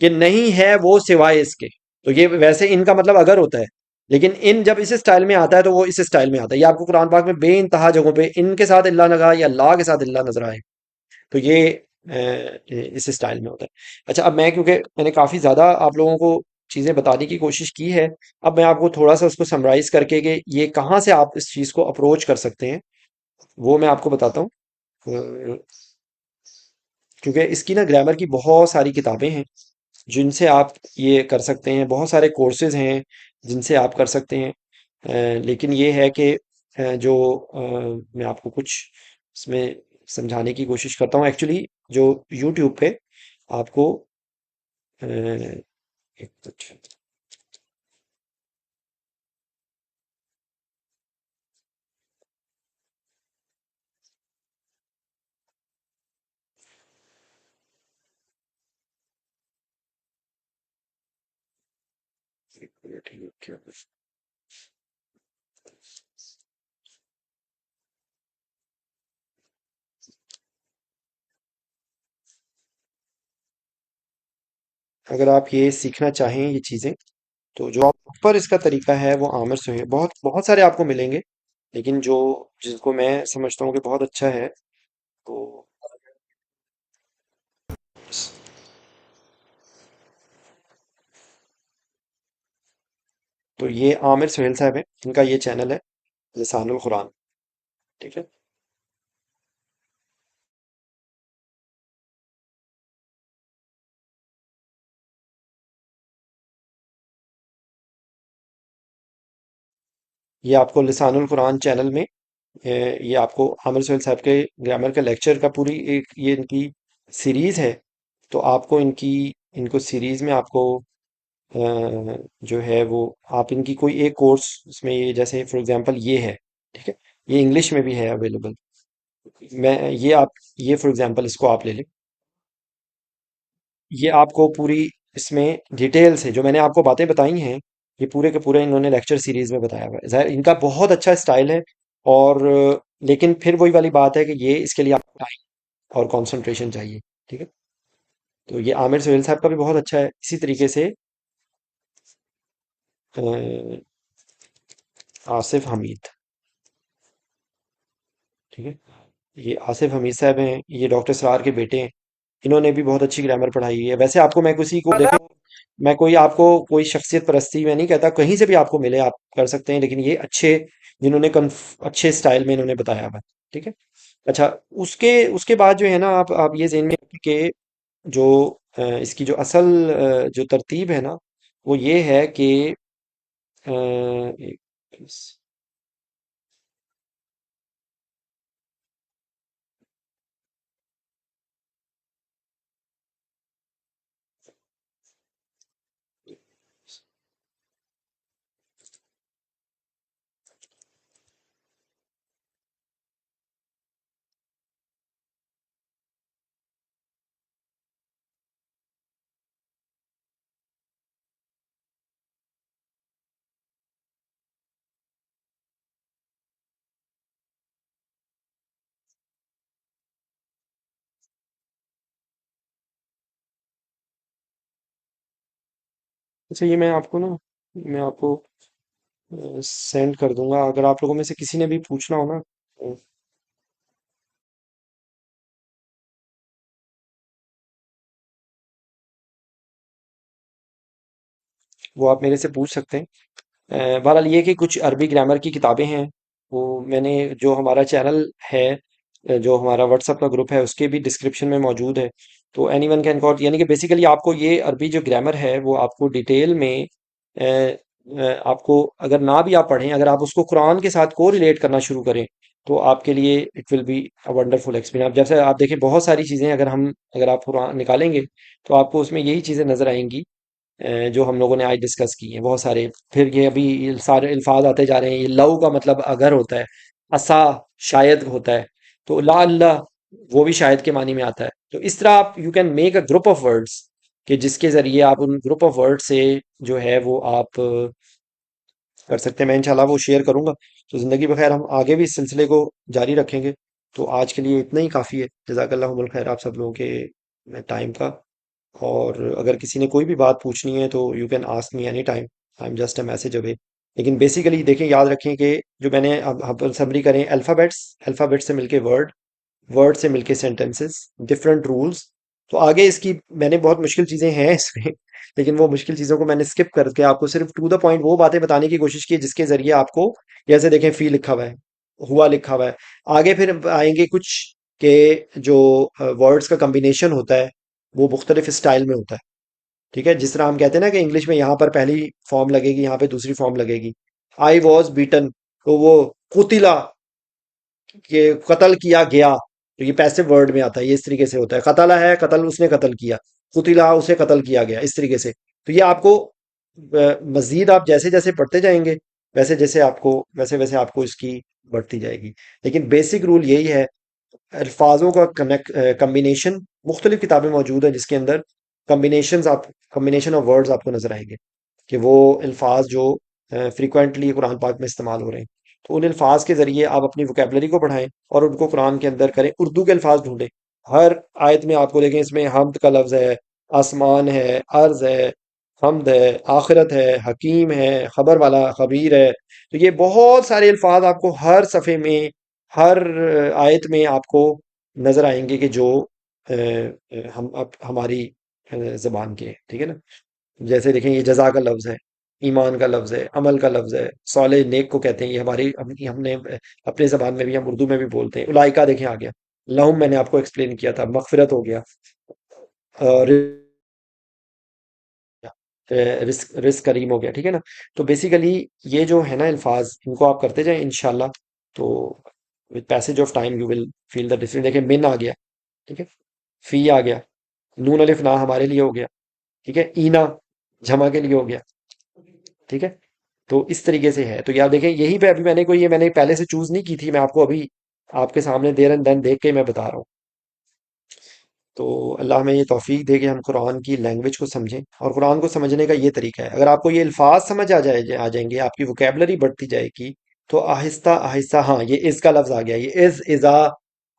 कि नहीं है वो सिवाय इसके। तो ये वैसे इनका मतलब अगर होता है, लेकिन इन जब इस स्टाइल में आता है तो वो इस स्टाइल में आता है। ये आपको कुरान पाक में बे इंतहा जगहों पे इनके साथ इल्ला नजर आए या ला के साथ इल्ला नजर आए, तो ये इस स्टाइल में होता है। अच्छा, अब मैं, क्योंकि मैंने काफी ज्यादा आप लोगों को चीजें बताने की कोशिश की है, अब मैं आपको थोड़ा सा उसको समराइज करके कि ये कहाँ से आप इस चीज को अप्रोच कर सकते हैं, वो मैं आपको बताता हूँ। अ, क्योंकि इसकी ना ग्रामर की बहुत सारी किताबें हैं जिनसे आप ये कर सकते हैं, बहुत सारे कोर्सेज हैं जिनसे आप कर सकते हैं। लेकिन ये है कि मैं आपको कुछ इसमें समझाने की कोशिश करता हूँ एक्चुअली। जो यूट्यूब पे आपको एक मिनट, अगर आप ये सीखना चाहें ये चीज़ें, तो जो आप ऊपर इसका तरीका है वो आमिर से है, बहुत बहुत सारे आपको मिलेंगे, लेकिन जो जिसको मैं समझता हूँ कि बहुत अच्छा है, तो ये आमिर सुहेल साहब हैं, इनका ये चैनल है लिसानुल कुरान, ठीक है। ये आपको लिसानुल कुरान चैनल में ये आपको आमिर सुहेल साहब के ग्रामर के लेक्चर का पूरी एक ये इनकी सीरीज है। तो आपको इनकी इनको सीरीज में आपको जो है वो, आप इनकी कोई एक कोर्स इसमें, ये जैसे फॉर एग्जांपल ये है, ठीक है, ये इंग्लिश में भी है अवेलेबल। मैं ये आप ये फॉर एग्जांपल इसको आप ले लें, ये आपको पूरी इसमें डिटेल से जो मैंने आपको बातें बताई हैं, ये पूरे के पूरे इन्होंने लेक्चर सीरीज में बताया हुआ है। ज़ाहिर इनका बहुत अच्छा स्टाइल है। और लेकिन फिर वही वाली बात है कि ये इसके लिए आपको टाइम और कंसंट्रेशन चाहिए। ठीक है। तो ये आमिर सुहेल साहब का भी बहुत अच्छा है। इसी तरीके से अ, आसिफ हमीद। ठीक है। ये आसिफ हमीद साहब हैं, ये डॉक्टर सरार के बेटे हैं। इन्होंने भी बहुत अच्छी ग्रामर पढ़ाई हुई है। वैसे आपको मैं किसी को देखो, मैं कोई आपको कोई शख्सियत परस्ती मैं नहीं कहता, कहीं से भी आपको मिले आप कर सकते हैं, लेकिन ये अच्छे जिन्होंने अच्छे स्टाइल में इन्होंने बताया हुआ है। ठीक है। अच्छा, उसके उसके बाद जो है ना, आप ये ज़हन में रखें कि जो इसकी जो असल जो तरतीब है ना, वो ये है कि एक अच्छा, ये मैं आपको सेंड कर दूंगा, अगर आप लोगों में से किसी ने भी पूछना हो ना, तो वो आप मेरे से पूछ सकते हैं। बहरहाल ये कि कुछ अरबी ग्रामर की किताबें हैं, वो मैंने जो हमारा चैनल है, जो हमारा व्हाट्सएप का ग्रुप है, उसके भी डिस्क्रिप्शन में मौजूद है। तो एनी वन कैन कॉट, यानी कि बेसिकली आपको ये अरबी जो ग्रामर है वो आपको डिटेल में आपको अगर ना भी आप पढ़ें, अगर आप उसको कुरान के साथ को रिलेट करना शुरू करें, तो आपके लिए it will be a wonderful experience. जैसे आप देखें बहुत सारी चीज़ें अगर आप कुरान निकालेंगे, तो आपको उसमें यही चीज़ें नजर आएंगी जो हम लोगों ने आज डिस्कस की है बहुत सारे। फिर ये अभी ये सारे अल्फाज आते जा रहे हैं। ये लव का मतलब अगर होता है, असा शायद होता है, तो ला अल्लाह वो भी शायद के मानी में आता है। तो इस तरह आप you can make a group of words कि जिसके जरिए आप उन ग्रुप ऑफ वर्ड से जो है वो आप कर सकते हैं। मैं इंशाल्लाह वो शेयर करूंगा। तो ज़िंदगी बखैर हम आगे भी इस सिलसिले को जारी रखेंगे। तो आज के लिए इतना ही काफ़ी है। जज़ाकल्लाहुल खैर आप सब लोगों के टाइम का। और अगर किसी ने कोई भी बात पूछनी है तो you can ask me any time, I am just a message away. लेकिन बेसिकली देखें, याद रखें कि जो मैंने अब समरी करें, अल्फ़ाबेट्स, अल्फ़ाबेट से मिलके वर्ड, वर्ड से मिलके सेंटेंसेस, डिफरेंट रूल्स। तो आगे इसकी मैंने बहुत मुश्किल चीज़ें हैं इसमें लेकिन वो मुश्किल चीज़ों को मैंने स्किप करके आपको सिर्फ टू द पॉइंट वो बातें बताने की कोशिश की जिसके ज़रिए आपको, जैसे देखें फी लिखा हुआ है, हुआ लिखा हुआ है। आगे फिर आएंगे कुछ के जो वर्ड्स का कम्बिनेशन होता है वो मुख्तलिफ स्टाइल में होता है। ठीक है। जिस तरह हम कहते हैं ना कि इंग्लिश में यहाँ पर पहली फॉर्म लगेगी, यहाँ पे दूसरी फॉर्म लगेगी। आई वॉज बीटन, तो वो कुतिला, कि कत्ल किया गया, तो ये पैसिव वर्ड में आता है। ये इस तरीके से होता है। कतला है, कत्ल उसने कत्ल किया, कुतिला उसे कत्ल किया गया, इस तरीके से। तो ये आपको मजीद आप जैसे जैसे पढ़ते जाएंगे, वैसे वैसे आपको इसकी बढ़ती जाएगी। लेकिन बेसिक रूल यही है, अल्फाजों का कनेक्ट कम्बिनेशन, मुख्तलिफ किताबें मौजूद हैं जिसके अंदर कम्बिनेशन ऑफ वर्ड्स आपको नजर आएंगे कि वो अल्फाज जो फ्रिक्वेंटली कुरान पाक में इस्तेमाल हो रहे हैं, तो उन अल्फाज के ज़रिए आप अपनी वोकेबलरी को बढ़ाएं और उनको कुरान के अंदर करें। उर्दू के अल्फाज ढूंढें। हर आयत में आपको देखें, इसमें हमद का लफ्ज़ है, आसमान है, अर्ज़ है, हमद है, आखिरत है, हकीम है, खबर वाला खबीर है। तो ये बहुत सारे अल्फाज आपको हर सफ़े में, हर आयत में आपको नज़र आएंगे कि जो हमारी ज़बान के हैं। ठीक है ना। जैसे देखें, ये जज़ा का लफ्ज़ है, ईमान का लफ्ज़ है, अमल का लफ्ज़ है, साले नेक को कहते हैं। ये हमारी हमने अपने ज़बान में भी, हम उर्दू में भी बोलते हैं। उलाइका देखें आ गया। लहुम मैंने आपको एक्सप्लेन किया था, मगफिरत हो गया। और रिस्क रिस्क करीम हो गया। ठीक है ना। तो बेसिकली ये जो है ना अल्फाज, इनको आप करते जाएं इंशाल्लाह। तो with passage of time you will feel the difference. देखिए मिन आ गया। ठीक है। फी आ गया। नून अलिफ ना हमारे लिए हो गया। ठीक है। ईना जमा के लिए हो गया। ठीक है। तो इस तरीके से है। तो यार देखें, यही पे अभी मैंने पहले से चूज नहीं की थी, मैं आपको अभी आपके सामने देर एंड देन देख के मैं बता रहा हूँ। तो अल्लाह हमें ये तौफीक दे कि हम कुरान की लैंग्वेज को समझें, और कुरान को समझने का ये तरीका है, अगर आपको ये अल्फाज समझ आ जाएंगे, आपकी वोकेबलरी बढ़ती जाएगी, तो आहिस्ता आहिस्ता, हाँ ये इज का लफ्ज आ गया, ये इज, इजा,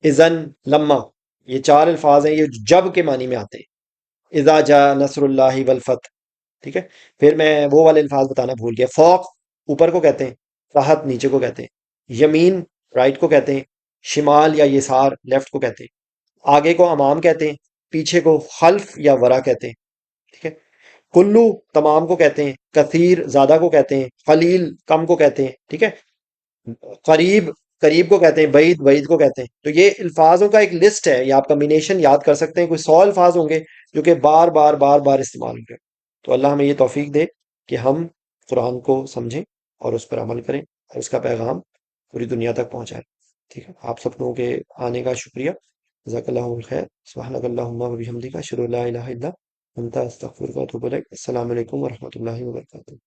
इजन, लम्मा, ये चार अल्फाज हैं, ये जब के मानी में आते हैं। इजा जा नसरुल्लाहि वल फतह, ठीक है। फिर मैं वो वाले अल्फाज बताना भूल गया। फौक ऊपर को कहते हैं, तहत नीचे को कहते हैं, यमीन राइट को कहते हैं, शिमाल या यसार लेफ्ट को कहते हैं, आगे को अमाम कहते हैं, पीछे को खल्फ या वरा कहते हैं, ठीक है। कुल्लू तमाम को कहते हैं, कसीर ज्यादा को कहते हैं, खलील कम को कहते हैं, ठीक है। करीब करीब को कहते हैं, बईद बईद को कहते हैं। तो ये अल्फाजों का एक लिस्ट है, ये आप कम्बिनेशन याद कर सकते हैं, कोई 100 अल्फाज होंगे जो कि बार बार बार बार इस्तेमाल होंगे। तो अल्लाह हमें ये तौफीक दे कि हम कुरान को समझें और उस पर अमल करें और उसका पैगाम पूरी दुनिया तक पहुंचाएं। ठीक है, आप सब लोगों के आने का शुक्रिया। जज़ाकल्लाहुल खैर। सुब्हानकल्लाहुम्मा व बिहम्दिका अशहदु अल्ला इलाहा इल्ला अंता अस्तगफिरुका व अतूबु इलैक। अस्सलामु अलैकुम व रहमतुल्लाहि व बरकातुहू।